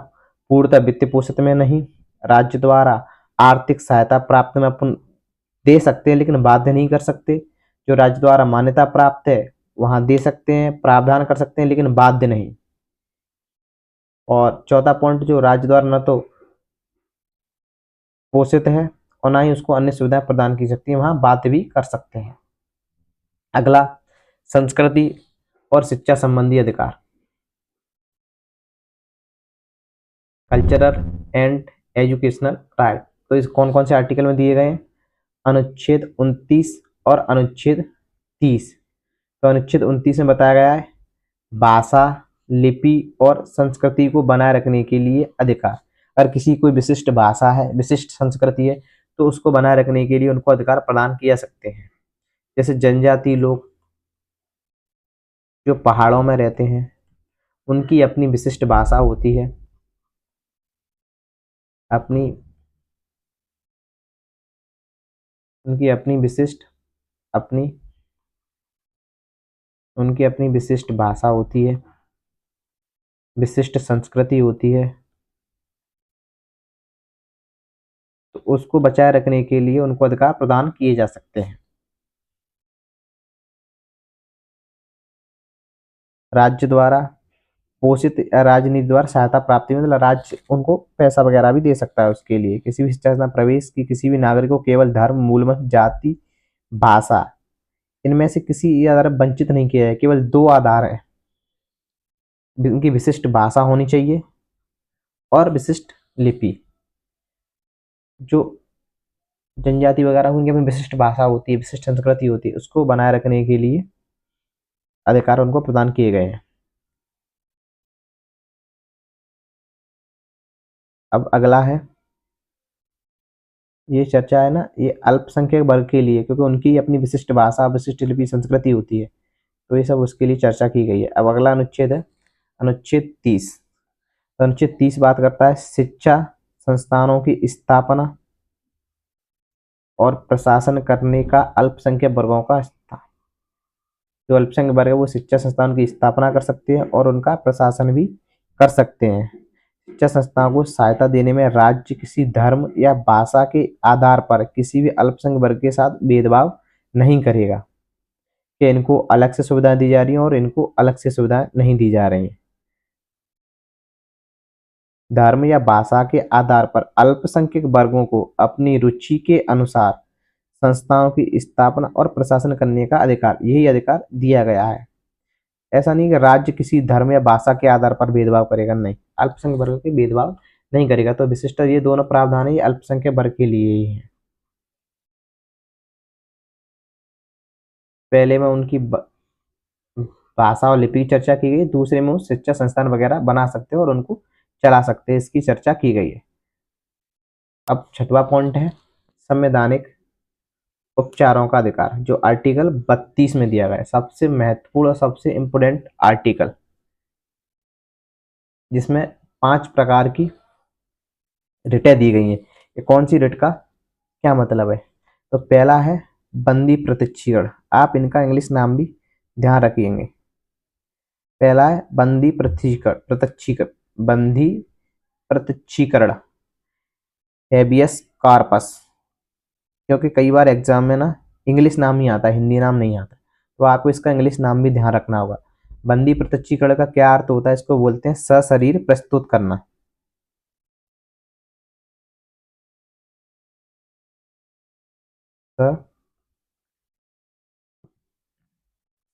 पूर्णतः वित्त पोषित में नहीं, राज्य द्वारा आर्थिक सहायता प्राप्त में अपन दे सकते हैं लेकिन बाध्य नहीं कर सकते। जो राज्य द्वारा मान्यता प्राप्त है वहां दे सकते हैं, प्रावधान कर सकते हैं लेकिन बाध्य नहीं। और चौथा पॉइंट, जो राज्य द्वारा न तो पोषित है और ना ही उसको अन्य सुविधाएं प्रदान की सकती है, वहां बाध्य भी कर सकते हैं। अगला, संस्कृति और शिक्षा संबंधी अधिकार, कल्चरल एंड एजुकेशनल राइट। तो इस कौन कौन से आर्टिकल में दिए गए हैं? अनुच्छेद 29 और अनुच्छेद 30। तो अनुच्छेद 29 में बताया गया है भाषा, लिपि और संस्कृति को बनाए रखने के लिए अधिकार। अगर किसी कोई विशिष्ट भाषा है, विशिष्ट संस्कृति है, तो उसको बनाए रखने के लिए उनको अधिकार प्रदान किए जा सकते हैं। जैसे जनजाति लोग जो पहाड़ों में रहते हैं, उनकी अपनी विशिष्ट भाषा होती है, अपनी उनकी अपनी विशिष्ट अपनी उनकी अपनी विशिष्ट भाषा होती है, विशिष्ट संस्कृति होती है, तो उसको बचाए रखने के लिए उनको अधिकार प्रदान किए जा सकते हैं। राज्य द्वारा पोषित या राजनीति द्वारा सहायता प्राप्ति में, मतलब राज्य उनको पैसा वगैरह भी दे सकता है उसके लिए। किसी भी शिक्षा संस्थान प्रवेश की किसी भी नागरिक को केवल धर्म, मूलमत, जाति, भाषा इनमें से किसी आधार पर वंचित नहीं किया है। केवल दो आधार है, उनकी विशिष्ट भाषा होनी चाहिए और विशिष्ट लिपि। जो जनजाति वगैरह उनकी अपनी विशिष्ट भाषा होती है, विशिष्ट संस्कृति होती है, उसको बनाए रखने के लिए अधिकार उनको प्रदान किए गए हैं। अब अगला है, ये चर्चा है ना, ये अल्पसंख्यक वर्ग के लिए, क्योंकि उनकी अपनी विशिष्ट भाषा, विशिष्ट लिपि, संस्कृति होती है, तो ये सब उसके लिए चर्चा की गई है। अब अगला अनुच्छेद है अनुच्छेद 30। तो अनुच्छेद 30 बात करता है शिक्षा संस्थानों की स्थापना और प्रशासन करने का अल्पसंख्यक वर्गों का स्थान। जो अल्पसंख्यक वर्ग है वो शिक्षा संस्थानों की स्थापना कर सकते हैं और उनका प्रशासन भी कर सकते हैं। शिक्षा संस्थाओं को सहायता देने में राज्य किसी धर्म या भाषा के आधार पर किसी भी अल्पसंख्यक वर्ग के साथ भेदभाव नहीं करेगा कि इनको अलग से सुविधाएं दी जा रही हैं और इनको अलग से सुविधाएं नहीं दी जा रही हैं। धर्म या भाषा के आधार पर अल्पसंख्यक वर्गों को अपनी रुचि के अनुसार संस्थाओं की स्थापना और प्रशासन करने का अधिकार, यही अधिकार दिया गया है। ऐसा नहीं कि राज्य किसी धर्म या भाषा के आधार पर भेदभाव करेगा, नहीं, अल्पसंख्यक वर्ग के भेदभाव नहीं करेगा। तो विशिष्ट ये दोनों प्रावधान है, ये अल्पसंख्यक वर्ग के लिए ही है। पहले में उनकी भाषा और लिपि की चर्चा की गई, दूसरे में वो शिक्षा संस्थान वगैरह बना सकते हैं और उनको चला सकते हैं, इसकी चर्चा की गई है। अब छठवां पॉइंट है संवैधानिक उपचारों का अधिकार, जो आर्टिकल 32 में दिया गया है। सबसे महत्वपूर्ण और सबसे इंपोर्टेंट आर्टिकल, जिसमें 5 प्रकार की रिटें दी गई हैं। ये कौन सी रिट का क्या मतलब है? तो पहला है बंदी प्रत्यक्षीकरण, आप इनका इंग्लिश नाम भी ध्यान रखिएंगे। पहला है बंदी प्रत्यक्षीकरण, बंदी प्रत्यक्षीकरण, हेबियस कार्पस। क्योंकि कई बार एग्जाम में ना इंग्लिश नाम ही आता है, हिंदी नाम नहीं आता, तो आपको इसका इंग्लिश नाम भी ध्यान रखना होगा। बंदी प्रत्यक्षीकरण का क्या अर्थ होता है? इसको बोलते हैं सशरीर प्रस्तुत करना।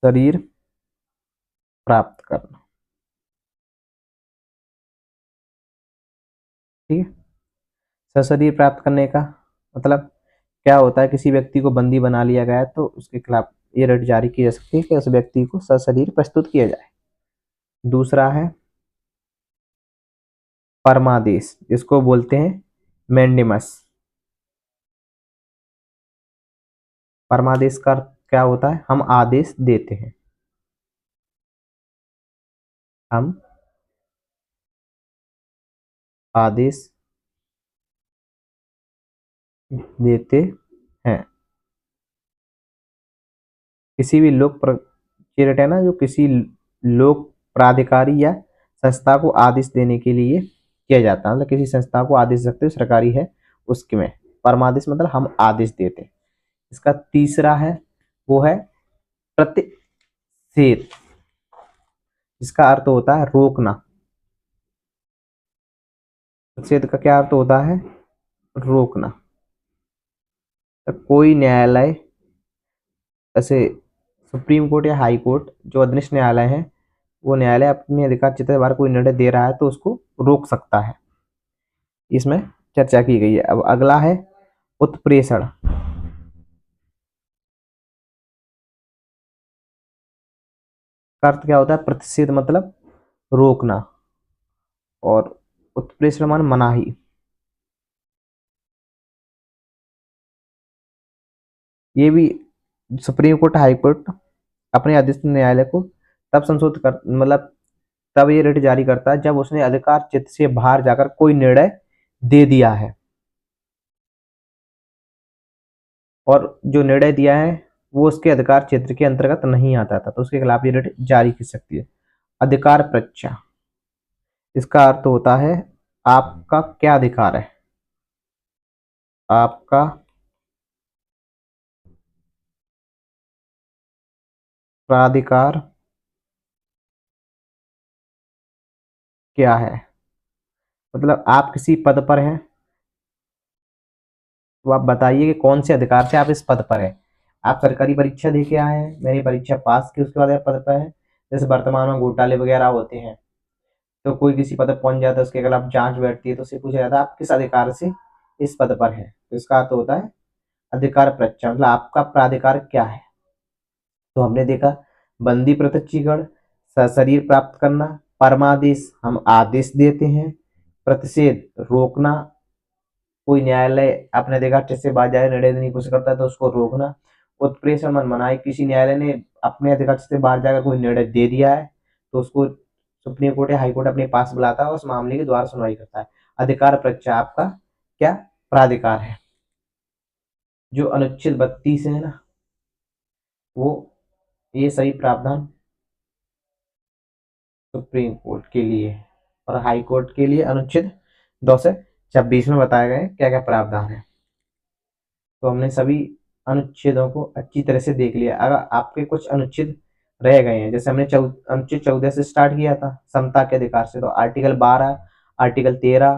शरीर प्राप्त करना, ठीक है। सशरीर प्राप्त करने का मतलब क्या होता है? किसी व्यक्ति को बंदी बना लिया गया है तो उसके खिलाफ ये रिट जारी की जा सकती है कि उस व्यक्ति को सशरीर प्रस्तुत किया जाए। दूसरा है परमादेश, जिसको बोलते हैं मैंडेमस। परमादेश का क्या होता है? हम आदेश देते हैं। हम आदेश देते हैं। किसी भी चीरट है ना, जो किसी लोक प्राधिकारी या संस्था को आदेश देने के लिए किया जाता है, मतलब किसी संस्था को आदेश दे सकते हो, सरकारी है उसके में परमादेश मतलब हम आदेश देते हैं। इसका तीसरा है वो है प्रतिषेध, जिसका अर्थ होता है रोकना। प्रतिषेध का क्या अर्थ होता है? रोकना। तो कोई न्यायालय, जैसे सुप्रीम कोर्ट या हाई कोर्ट, जो अधीनस्थ न्यायालय है, वो न्यायालय अपने अधिकार क्षेत्र के बाहर कोई निर्णय दे रहा है तो उसको रोक सकता है। इसमें चर्चा की गई है। अब अगला है उत्प्रेषण। का अर्थ क्या होता है? प्रतिषेध मतलब रोकना, और उत्प्रेषण मान मनाही। ये भी सुप्रीम कोर्ट हाई कोर्ट अपने अधीनस्थ न्यायालय को तब संशोधित कर, मतलब तब ये रिट जारी करता है जब उसने अधिकार क्षेत्र से बाहर जाकर कोई निर्णय दे दिया है, और जो निर्णय दिया है वो उसके अधिकार क्षेत्र के अंतर्गत नहीं आता था, तो उसके खिलाफ ये रिट जारी की सकती है। अधिकार परीक्षा, इसका अर्थ होता है आपका क्या अधिकार है, आपका प्राधिकार क्या है। मतलब आप किसी पद पर हैं, तो आप बताइए कि कौन से अधिकार से आप इस पद पर हैं। आप सरकारी परीक्षा दे के आए हैं, मैंने परीक्षा पास की, उसके बाद आप पद पर हैं। जैसे वर्तमान में घोटाले वगैरह होते हैं, तो कोई किसी पद पर पहुंच जाता है, उसके खिलाफ जांच बैठती है, तो उससे पूछा जाता है आप किस अधिकार से इस पद पर है। तो इसका अर्थ होता है अधिकार परीक्षा, मतलब आपका प्राधिकार क्या है। तो हमने देखा बंदी प्रत्यक्षीकरण, सशरीर प्राप्त करना, परमादेश हम आदेश देते हैं, प्रतिषेध रोकना, कोई न्यायालय अपने अधिकार से बाहर निर्णय देने की कोशिश करता है तो उसको रोकना, उत्प्रेषण मन मनाही, किसी न्यायालय ने अपने अधिकार से बाहर जाकर कोई निर्णय दे दिया है तो उसको सुप्रीम कोर्ट या हाई कोर्ट अपने पास बुलाता है और उस मामले के द्वारा सुनवाई करता है। अधिकार परीक्षा आपका क्या प्राधिकार है। जो अनुच्छेद 32 है ना, वो ये सही प्रावधान सुप्रीम कोर्ट के लिए और हाई कोर्ट के लिए अनुच्छेद 226 में बताए गए क्या क्या प्रावधान है। तो हमने सभी अनुच्छेदों को अच्छी तरह से देख लिया। अगर आपके कुछ अनुच्छेद रह गए हैं, जैसे हमने अनुच्छेद 14 से स्टार्ट किया था समता के अधिकार से, तो आर्टिकल 12, आर्टिकल 13,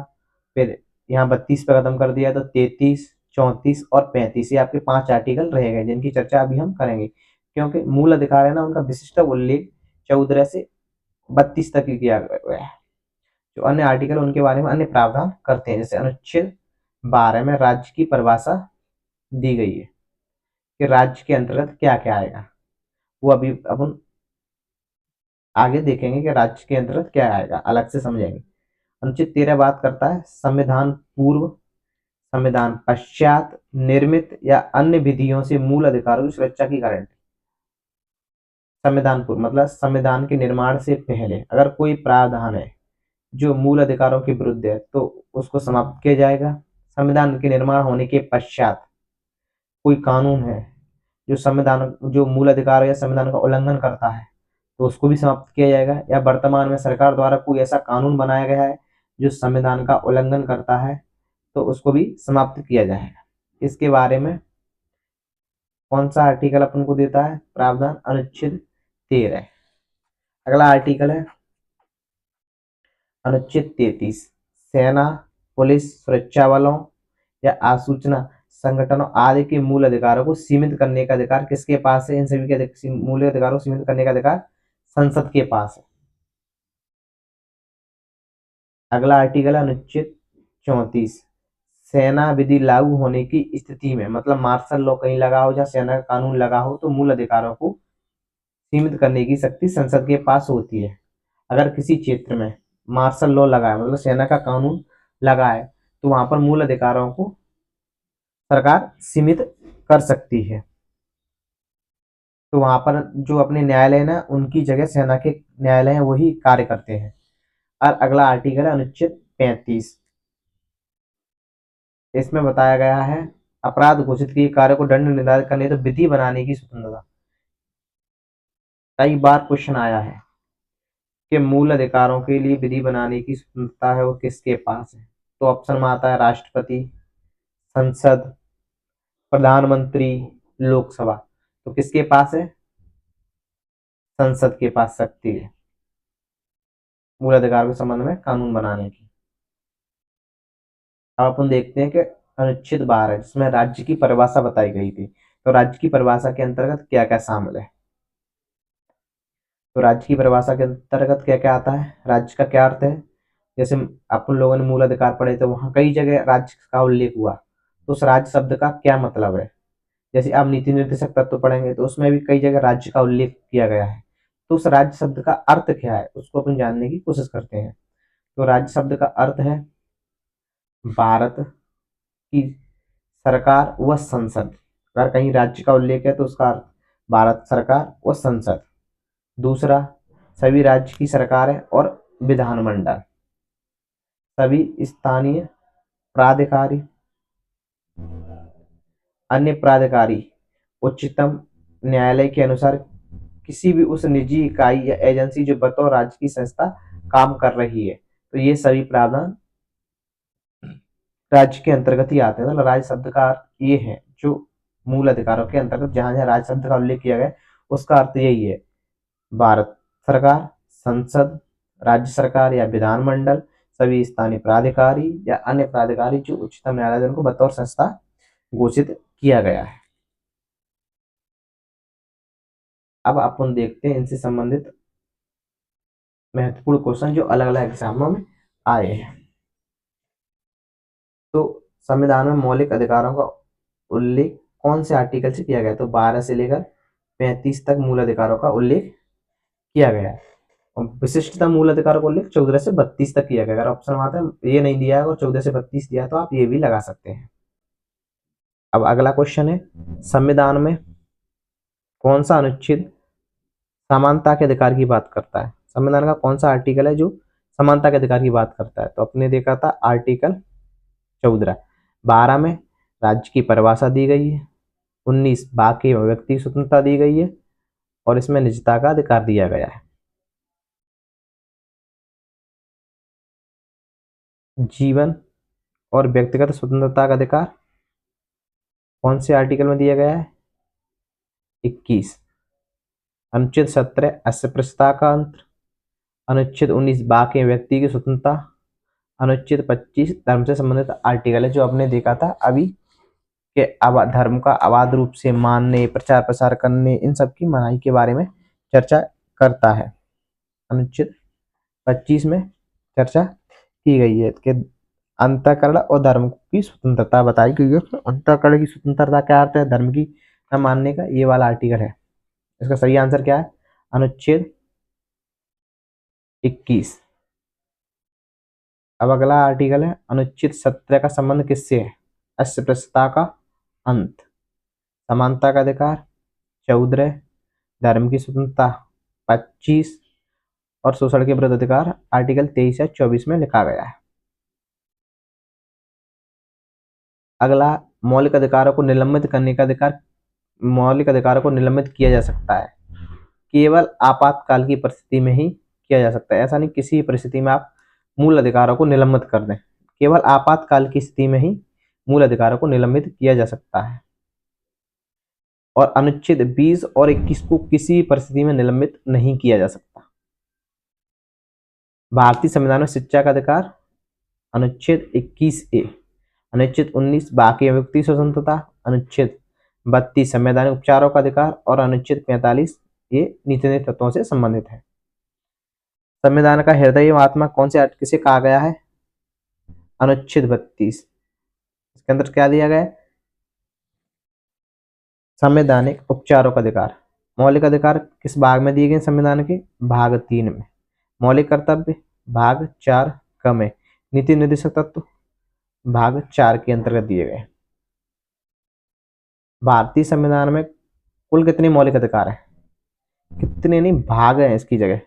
फिर यहाँ 32 पे खत्म कर दिया, तो 33, 34 और 35, ये आपके 5 आर्टिकल रह गए जिनकी चर्चा अभी हम करेंगे, क्योंकि मूल अधिकार है ना, उनका विशिष्ट उल्लेख 14 से 32 तक ही किया गया है। जो अन्य आर्टिकल उनके बारे में अन्य प्रावधान करते हैं। जैसे अनुच्छेद 12 में राज्य की परिभाषा दी गई है कि राज्य के अंतर्गत क्या क्या आएगा, वो अभी अपन आगे देखेंगे कि राज्य के अंतर्गत क्या आएगा, अलग से समझेंगे। अनुच्छेद 13 बात करता है संविधान पूर्व, संविधान पश्चात निर्मित या अन्य विधियों से मूल अधिकारों की सुरक्षा की गारंटी। संविधान पूर्व मतलब संविधान के निर्माण से पहले अगर कोई प्रावधान है जो मूल अधिकारों के विरुद्ध है तो उसको समाप्त किया जाएगा। संविधान के निर्माण होने के पश्चात कोई कानून है जो मूल अधिकार या संविधान का उल्लंघन करता है तो उसको भी समाप्त किया जाएगा। या वर्तमान में सरकार द्वारा कोई ऐसा कानून बनाया गया है जो संविधान का उल्लंघन करता है तो उसको भी समाप्त किया जाएगा। इसके बारे में कौन सा आर्टिकल अपन को देता है प्रावधान? अनुच्छेद 13। अगला आर्टिकल है अनुच्छेद 33, सेना, पुलिस, सुरक्षा बलों या आसूचना संगठनों आदि के मूल अधिकारों को सीमित करने का अधिकार किसके पास है? इन सभी के मूल अधिकारों को सीमित करने का अधिकार संसद के पास है। अगला आर्टिकल है अनुच्छेद 34, सेना विधि लागू होने की स्थिति में, मतलब मार्शल लॉ कहीं लगा हो, जहाँ सेना का कानून लगा हो, तो मूल अधिकारों को सीमित करने की शक्ति संसद के पास होती है। अगर किसी क्षेत्र में मार्शल लॉ लगा है, मतलब सेना का कानून लगा है, तो वहां पर मूल अधिकारों को सरकार सीमित कर सकती है। तो वहां पर जो अपने न्यायालय ना उनकी जगह सेना के न्यायालय हैं वही कार्य करते हैं। और अगला आर्टिकल है अनुच्छेद 35। इसमें बताया गया है अपराध घोषित किए कार्य को दंड निर्धारित करने तो विधि बनाने की स्वतंत्रता। कई बार क्वेश्चन आया है कि मूल अधिकारों के लिए विधि बनाने की स्वतंत्रता है वो किसके पास है। तो ऑप्शन में आता है राष्ट्रपति, संसद, प्रधानमंत्री, लोकसभा। तो किसके पास है? संसद के पास शक्ति है मूल अधिकार के संबंध में कानून बनाने की। अब अपन देखते हैं कि अनुच्छेद 12 जिसमें राज्य की परिभाषा बताई गई थी। तो राज्य की परिभाषा के अंतर्गत क्या क्या शामिल है? तो राज्य की परिभाषा के अंतर्गत क्या क्या आता है? राज्य का क्या अर्थ है? जैसे अपन लोगों ने मूल अधिकार पढ़े तो वहां कई जगह राज्य का उल्लेख हुआ, तो उस राज्य शब्द का क्या मतलब है? जैसे आप नीति निर्देशक तत्व पढ़ेंगे तो उसमें भी कई जगह राज्य का उल्लेख किया गया है। तो उस राज्य शब्द का अर्थ क्या है उसको अपन जानने की कोशिश करते हैं। तो राज्य शब्द का अर्थ है भारत की सरकार व संसद। अगर कहीं राज्य का उल्लेख है तो उसका अर्थ भारत सरकार व संसद। दूसरा, सभी राज्य की सरकारें और विधानमंडल। सभी स्थानीय प्राधिकारी, अन्य प्राधिकारी उच्चतम न्यायालय के अनुसार किसी भी उस निजी इकाई या एजेंसी जो बतौर राज्य की संस्था काम कर रही है। तो ये सभी प्रावधान राज्य के अंतर्गत ही आते हैं। मतलब राज्य शब्द का अर्थ ये है जो मूल अधिकारों के अंतर्गत जहां जहां राज्य शब्द का उल्लेख किया गया उसका अर्थ यही है भारत सरकार, संसद, राज्य सरकार या विधानमंडल, सभी स्थानीय प्राधिकारी या अन्य प्राधिकारी जो उच्चतम न्यायालय को बतौर संस्था घोषित किया गया है। अब अपन देखते हैं इनसे संबंधित महत्वपूर्ण क्वेश्चन जो अलग अलग एग्जामों में आए हैं। तो संविधान में मौलिक अधिकारों का उल्लेख कौन से आर्टिकल से किया गया? तो 12 से लेकर 35 तक मूल अधिकारों का उल्लेख किया गया है। और विशिष्टता मूल अधिकारों का उल्लेख 14 से 32 तक किया गया। अगर ऑप्शन आता है ये नहीं दिया है और 14 से 32 दिया तो आप ये भी लगा सकते हैं। अब अगला क्वेश्चन है संविधान में कौन सा अनुच्छेद समानता के अधिकार की बात करता है? संविधान का कौन सा आर्टिकल है जो समानता के अधिकार की बात करता है? तो अपने देखा था आर्टिकल 14। 12 में राज्य की परिभाषा दी गई है, 19 बाकी व्यक्ति स्वतंत्रता दी गई है और इसमें निजता का अधिकार दिया गया है। जीवन और व्यक्तिगत स्वतंत्रता का अधिकार कौन से आर्टिकल में दिया गया है? 21। अनुच्छेद 17 अस्पृश्यता का अंत। अनुच्छेद 19 बाकी व्यक्ति की स्वतंत्रता। अनुच्छेद 25 धर्म से संबंधित आर्टिकल है जो आपने देखा था अभी के धर्म का अबाध रूप से मानने, प्रचार प्रसार करने, इन सब की मनाही के बारे में चर्चा करता है। अनुच्छेद 25 में चर्चा की गई है कि अंतःकरण और धर्म की स्वतंत्रता बताई गई है। अंतःकरण की स्वतंत्रता क्या अर्थ है? धर्म की न मानने का, ये वाला आर्टिकल है। इसका सही आंसर क्या है? अनुच्छेद 21। अब अगला आर्टिकल है अनुच्छेद 17 का संबंध किससे है? अस्पृश्यता का अंत, समानता का अधिकार 14, धर्म की स्वतंत्रता 25 और शोषण के विरुद्ध अधिकार आर्टिकल 23 या 24 में लिखा गया है। अगला मौलिक अधिकारों को निलंबित करने का अधिकार। मौलिक अधिकारों को निलंबित किया जा सकता है केवल आपातकाल की परिस्थिति में ही किया जा सकता है। ऐसा नहीं किसी परिस्थिति में आप मूल अधिकारों को निलंबित कर दें, केवल आपातकाल की स्थिति में ही मूल अधिकारों को निलंबित किया जा सकता है। और अनुच्छेद 20 और 21 को किसी परिस्थिति में निलंबित नहीं किया जा सकता। भारतीय संविधान में शिक्षा का अधिकार अनुच्छेद 21A। अनुच्छेद 19 बाकी व्यक्ति स्वतंत्रता। अनुच्छेद 32 संवैधानिक उपचारों का अधिकार और अनुच्छेद 45 ये नीति तत्वों से संबंधित है। संविधान का हृदय एवं आत्मा कौन से किसे कहा गया है? अनुच्छेद 32। इसके अंदर क्या दिया गया है? संवैधानिक उपचारों का अधिकार। मौलिक अधिकार किस भाग में दिए गए? संविधान के भाग 3 में। मौलिक कर्तव्य भाग 4 क में। नीति निर्देशक तत्व भाग 4 के अंतर्गत दिए गए। भारतीय संविधान में कुल कितने मौलिक अधिकार हैं, कितने नहीं भाग हैं इसकी जगह,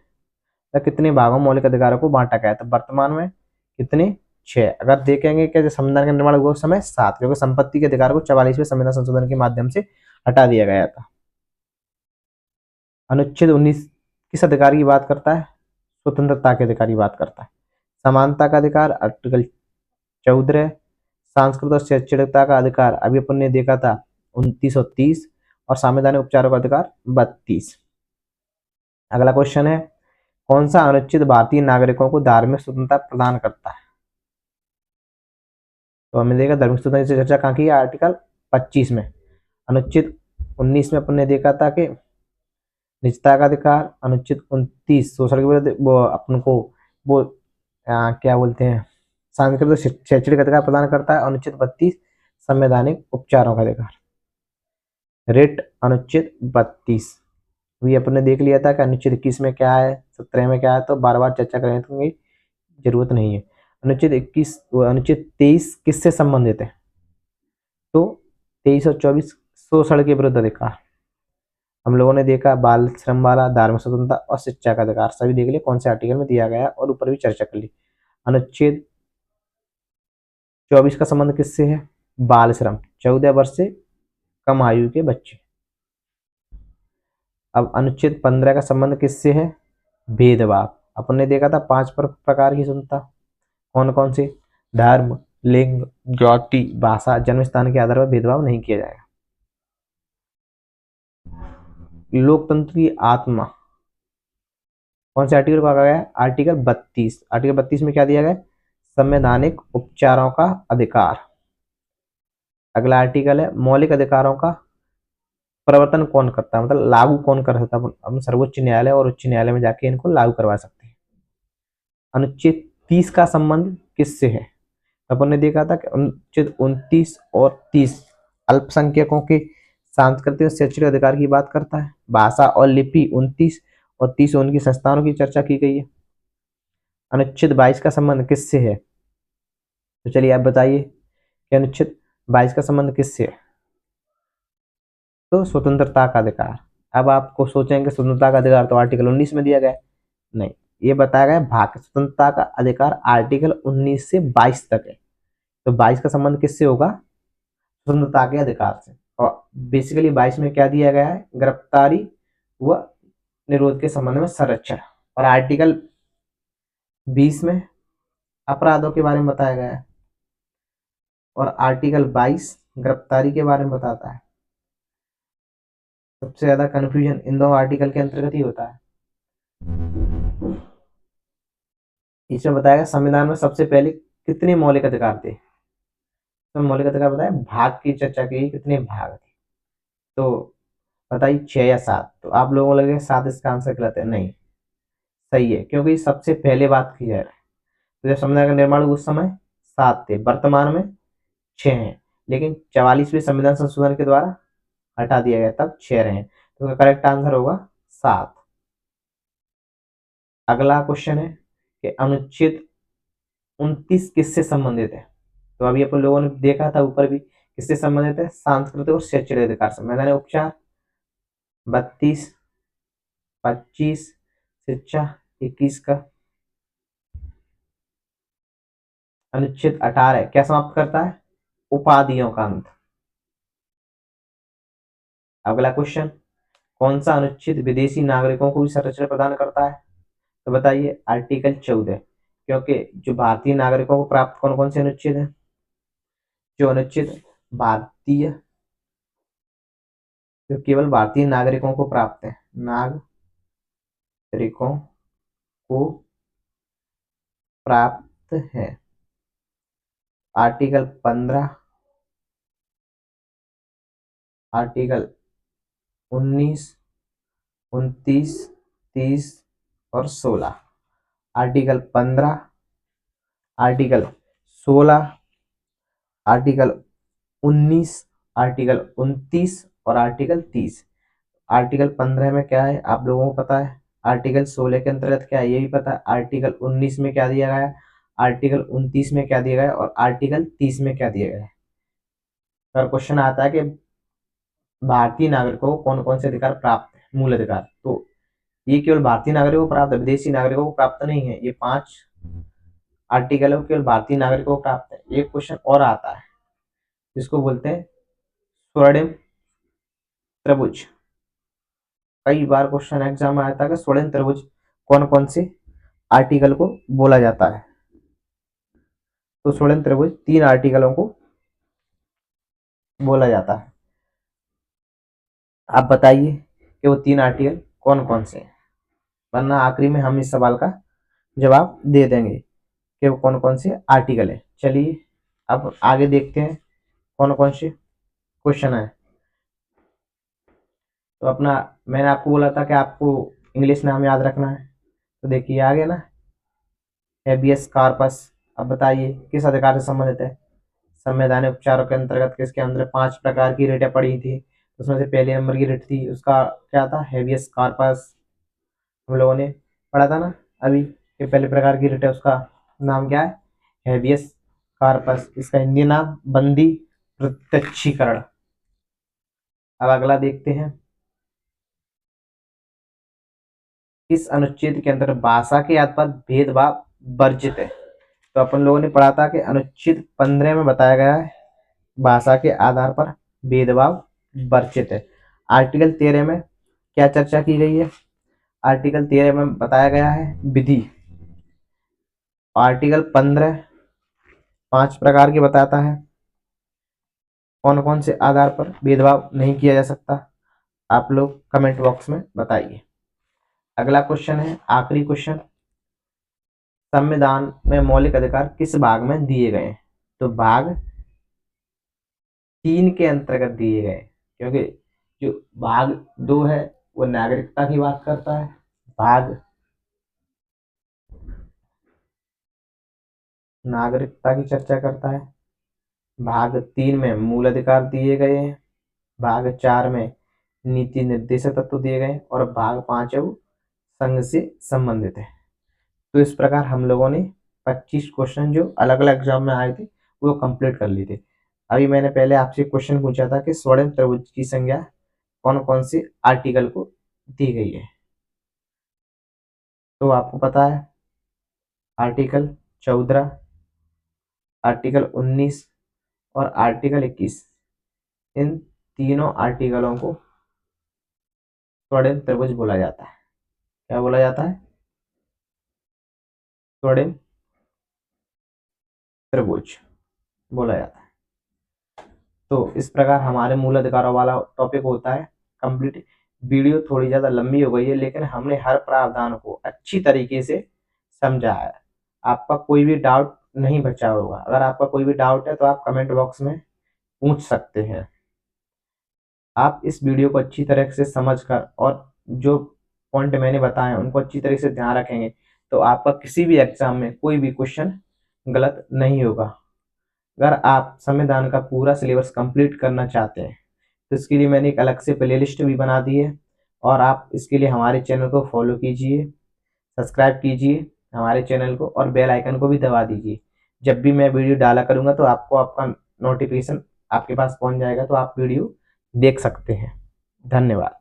तो कितने भागों में मौलिक अधिकारों को बांटा गया है, तो वर्तमान में कितने, 6। अगर देखेंगे कि जब संविधान का निर्माण हुआ उस समय 7, क्योंकि संपत्ति के अधिकार को 44वें संविधान संशोधन के माध्यम से हटा दिया गया था। अनुच्छेद 19 किस अधिकार की बात करता है, स्वतंत्रता के अधिकार की बात करता है। समानता का अधिकार आर्टिकल 14, सांस्कृतिक और शैक्षणिकता का अधिकार अभी अपन ने देखा था 29 और 30, और संवैधानिक उपचारों का अधिकार 32। अगला क्वेश्चन है, कौन सा अनुच्छेद भारतीय नागरिकों को धार्मिक स्वतंत्रता प्रदान करता है, तो हमें देखा धार्मिक स्वतंत्रता से चर्चा कहाँ की है, आर्टिकल 25 में। अनुच्छेद 19 में अपन ने देखा था कि निजता का अधिकार, अनुच्छेद 29 शोषण के विरुद्ध वो अपन को वो क्या बोलते हैं, सांस्कृतिक शैक्षणिक अधिकार प्रदान करता है। अनुच्छेद 32 संवैधानिक उपचारों का अधिकार, रेट अनुच्छेद 32 भी अपन ने देख लिया था कि अनुच्छेद 21 में क्या है, 17 में क्या है, तो बार बार चर्चा करने की जरूरत नहीं है। अनुच्छेद 21 अनुच्छेद 23 किससे संबंधित है, तो 23 और 24 शोषण के विरुद्ध अधिकार हम लोगों ने देखा, बाल श्रम वाला, धार्मिक स्वतंत्रता और शिक्षा का अधिकार सभी देख लिए कौन से आर्टिकल में दिया गया और ऊपर भी चर्चा कर ली। अनुच्छेद 24 का संबंध किससे है, बाल श्रम, 14 वर्ष से कम आयु के बच्चे। अब अनुच्छेद 15 का संबंध किससे है, भेदभाव। अपन ने देखा था 5 प्रकार की स्वतंत्रता, कौन कौन से, धर्म, लिंग, जाति, भाषा, जन्म स्थान के आधार पर भेदभाव नहीं किया जाएगा। लोकतंत्र की आत्मा कौन से आर्टिकल को कहा गया है, आर्टिकल 32। आर्टिकल 32 में क्या दिया गया, संवैधानिक उपचारों का अधिकार। अगला आर्टिकल है, मौलिक अधिकारों का प्रवर्तन कौन करता है, मतलब लागू कौन कर सकता है, हम सर्वोच्च न्यायालय और उच्च न्यायालय में जाके इनको लागू करवा सकते हैं। अनुच्छेद 30 का संबंध किससे है, अपन ने देखा था कि अनुच्छेद 29 और 30 अल्पसंख्यकों के सांस्कृतिक और शैक्षणिक अधिकार की बात करता है। भाषा और लिपि 29 और 30 उनकी संस्थानों की चर्चा की गई है। अनुच्छेद 22 का संबंध किससे है, तो चलिए आप बताइए कि अनुच्छेद 22 का संबंध किससे है, तो स्वतंत्रता का अधिकार। अब आपको सोचेंगे स्वतंत्रता का अधिकार तो आर्टिकल 19 में दिया गया, नहीं, ये बताया गया भाग स्वतंत्रता का अधिकार आर्टिकल 19 से 22 तक है, तो 22 का संबंध किससे होगा, स्वतंत्रता के अधिकार से। और बेसिकली 22 में क्या दिया गया है, गिरफ्तारी व निरोध के संबंध में संरक्षण, और आर्टिकल 20 में अपराधों के बारे में बताया गया है, और आर्टिकल 22 गिरफ्तारी के बारे में बताता है। सबसे ज्यादा कंफ्यूजन इन दो आर्टिकल के अंतर्गत ही होता है। इसमें बताया संविधान में सबसे पहले कितने मौलिक अधिकार थे, तो मौलिक अधिकार बताया, भाग की चर्चा की, कितने भाग थे, तो बताइए 6 या 7, तो आप लोगों को लगेगा 7 इसका आंसर गलत है, नहीं सही है, क्योंकि सबसे पहले बात की जा रही है, तो जब संविधान का निर्माण उस समय 7 थे, वर्तमान में 6 हैं, लेकिन 44वें संविधान संशोधन के द्वारा हटा दिया गया, तब 6 रहे, तो करेक्ट आंसर होगा 7। अगला क्वेश्चन है कि अनुच्छेद 29 किससे संबंधित है, तो अभी अपन लोगों ने देखा था ऊपर भी किससे संबंधित है, सांस्कृतिक और शैक्षणिक अधिकार से। मैदानी उपचार 32, 25, शिक्षा 21 का। अनुच्छेद 18 क्या समाप्त करता है, उपाधियों का अंत। अगला क्वेश्चन, कौन सा अनुच्छेद विदेशी नागरिकों को भी संरक्षण प्रदान करता है, तो बताइए आर्टिकल 14, क्योंकि जो भारतीय नागरिकों को प्राप्त कौन कौन से अनुच्छेद है, जो अनुच्छेद भारतीय, जो केवल भारतीय नागरिकों को प्राप्त है, नागरिकों को प्राप्त है, आर्टिकल 15, आर्टिकल 19, 29, 30 और 16। आर्टिकल 15, आर्टिकल 16, आर्टिकल 19, आर्टिकल 29 और आर्टिकल 30। आर्टिकल 15 में क्या है आप लोगों को पता है, आर्टिकल 16 के अंतर्गत क्या है ये भी पता है, आर्टिकल 19 में क्या दिया गया है, आर्टिकल 29 में क्या दिया गया है, और आर्टिकल 30 में क्या दिया गया है। अगर क्वेश्चन आता है कि भारतीय नागरिकों को कौन कौन से अधिकार प्राप्त है, मूल अधिकार। तो ये केवल भारतीय नागरिकों को प्राप्त है, विदेशी नागरिकों को प्राप्त नहीं है। ये 5 आर्टिकल है केवल भारतीय नागरिकों को प्राप्त है। एक क्वेश्चन और आता है जिसको बोलते हैं स्वर्णिम त्रिभुज। कई बार क्वेश्चन एग्जाम में आता है कि स्वर्णिम त्रिभुज कौन कौन से आर्टिकल को बोला जाता है। तो स्वर्णिम त्रिभुज 3 आर्टिकलों को बोला जाता है। आप बताइए कि वो 3 आर्टिकल कौन कौन से हैं, वरना आखिरी में हम इस सवाल का जवाब दे देंगे कि वो कौन कौन से आर्टिकल है। चलिए अब आगे देखते हैं कौन कौन से क्वेश्चन है। तो अपना मैंने आपको बोला था कि आपको इंग्लिश नाम याद रखना है, तो देखिए आगे ना, हेबियस कॉर्पस। अब बताइए किस अधिकार से संबंधित है। संवैधानिक उपचारों के अंतर्गत किसके अंदर 5 प्रकार की रिटें पड़ी थी, उसमें से पहले नंबर की रिट थी, उसका क्या था, हेबियस कॉर्पस। हम लोगों ने पढ़ा था ना अभी कि पहले प्रकार की रिट है उसका नाम क्या है, हेबियस कॉर्पस। इसका हिंदी नाम बंदी प्रत्यक्षीकरण। अब अगला देखते हैं, इस अनुच्छेद के अंदर भाषा के आधार पर भेदभाव वर्जित है। तो अपन लोगों ने पढ़ा था कि अनुच्छेद 15 में बताया गया है भाषा के आधार पर भेदभाव वर्जित है। आर्टिकल 13 में क्या चर्चा की गई है, आर्टिकल 13 में बताया गया है विधि। आर्टिकल 15 5 प्रकार की बताता है कौन कौन से आधार पर भेदभाव नहीं किया जा सकता। आप लोग कमेंट बॉक्स में बताइए। अगला क्वेश्चन है, आखिरी क्वेश्चन, संविधान में मौलिक अधिकार किस भाग में दिए गए हैं। तो भाग 3 के अंतर्गत दिए गए, क्योंकि जो भाग 2 है वो नागरिकता की बात करता है, भाग नागरिकता की चर्चा करता है, भाग 3 में मूल अधिकार दिए गए हैं, भाग 4 में नीति निर्देशक तत्व दिए गए, और भाग 5 है वो संघ से संबंधित है। तो इस प्रकार हम लोगों ने 25 क्वेश्चन जो अलग अलग एग्जाम में आए थे वो कंप्लीट कर लिए थे। अभी मैंने पहले आपसे क्वेश्चन पूछा था कि स्वर्णिम त्रिभुज की संज्ञा कौन कौन से आर्टिकल को दी गई है। तो आपको पता है आर्टिकल 14, आर्टिकल 19 और आर्टिकल 21, इन तीनों आर्टिकलों को स्वर्णिम त्रिभुज बोला जाता है। क्या बोला जाता है, स्वर्णिम त्रिभुज बोला जाता है। तो इस प्रकार हमारे मूल अधिकारों वाला टॉपिक होता है कंप्लीट। वीडियो थोड़ी ज़्यादा लंबी हो गई है, लेकिन हमने हर प्रावधान को अच्छी तरीके से समझा है। आपका कोई भी डाउट नहीं बचा होगा। अगर आपका कोई भी डाउट है तो आप कमेंट बॉक्स में पूछ सकते हैं। आप इस वीडियो को अच्छी तरह से समझकर और जो पॉइंट मैंने बताए उनको अच्छी तरह से ध्यान रखेंगे तो आपका किसी भी एग्जाम में कोई भी क्वेश्चन गलत नहीं होगा। अगर आप संविधान का पूरा सिलेबस कंप्लीट करना चाहते हैं तो इसके लिए मैंने एक अलग से प्लेलिस्ट भी बना दी है, और आप इसके लिए हमारे चैनल को फॉलो कीजिए, सब्सक्राइब कीजिए हमारे चैनल को, और बेल आइकन को भी दबा दीजिए। जब भी मैं वीडियो डाला करूँगा तो आपको आपका नोटिफिकेशन आपके पास पहुँच जाएगा, तो आप वीडियो देख सकते हैं। धन्यवाद।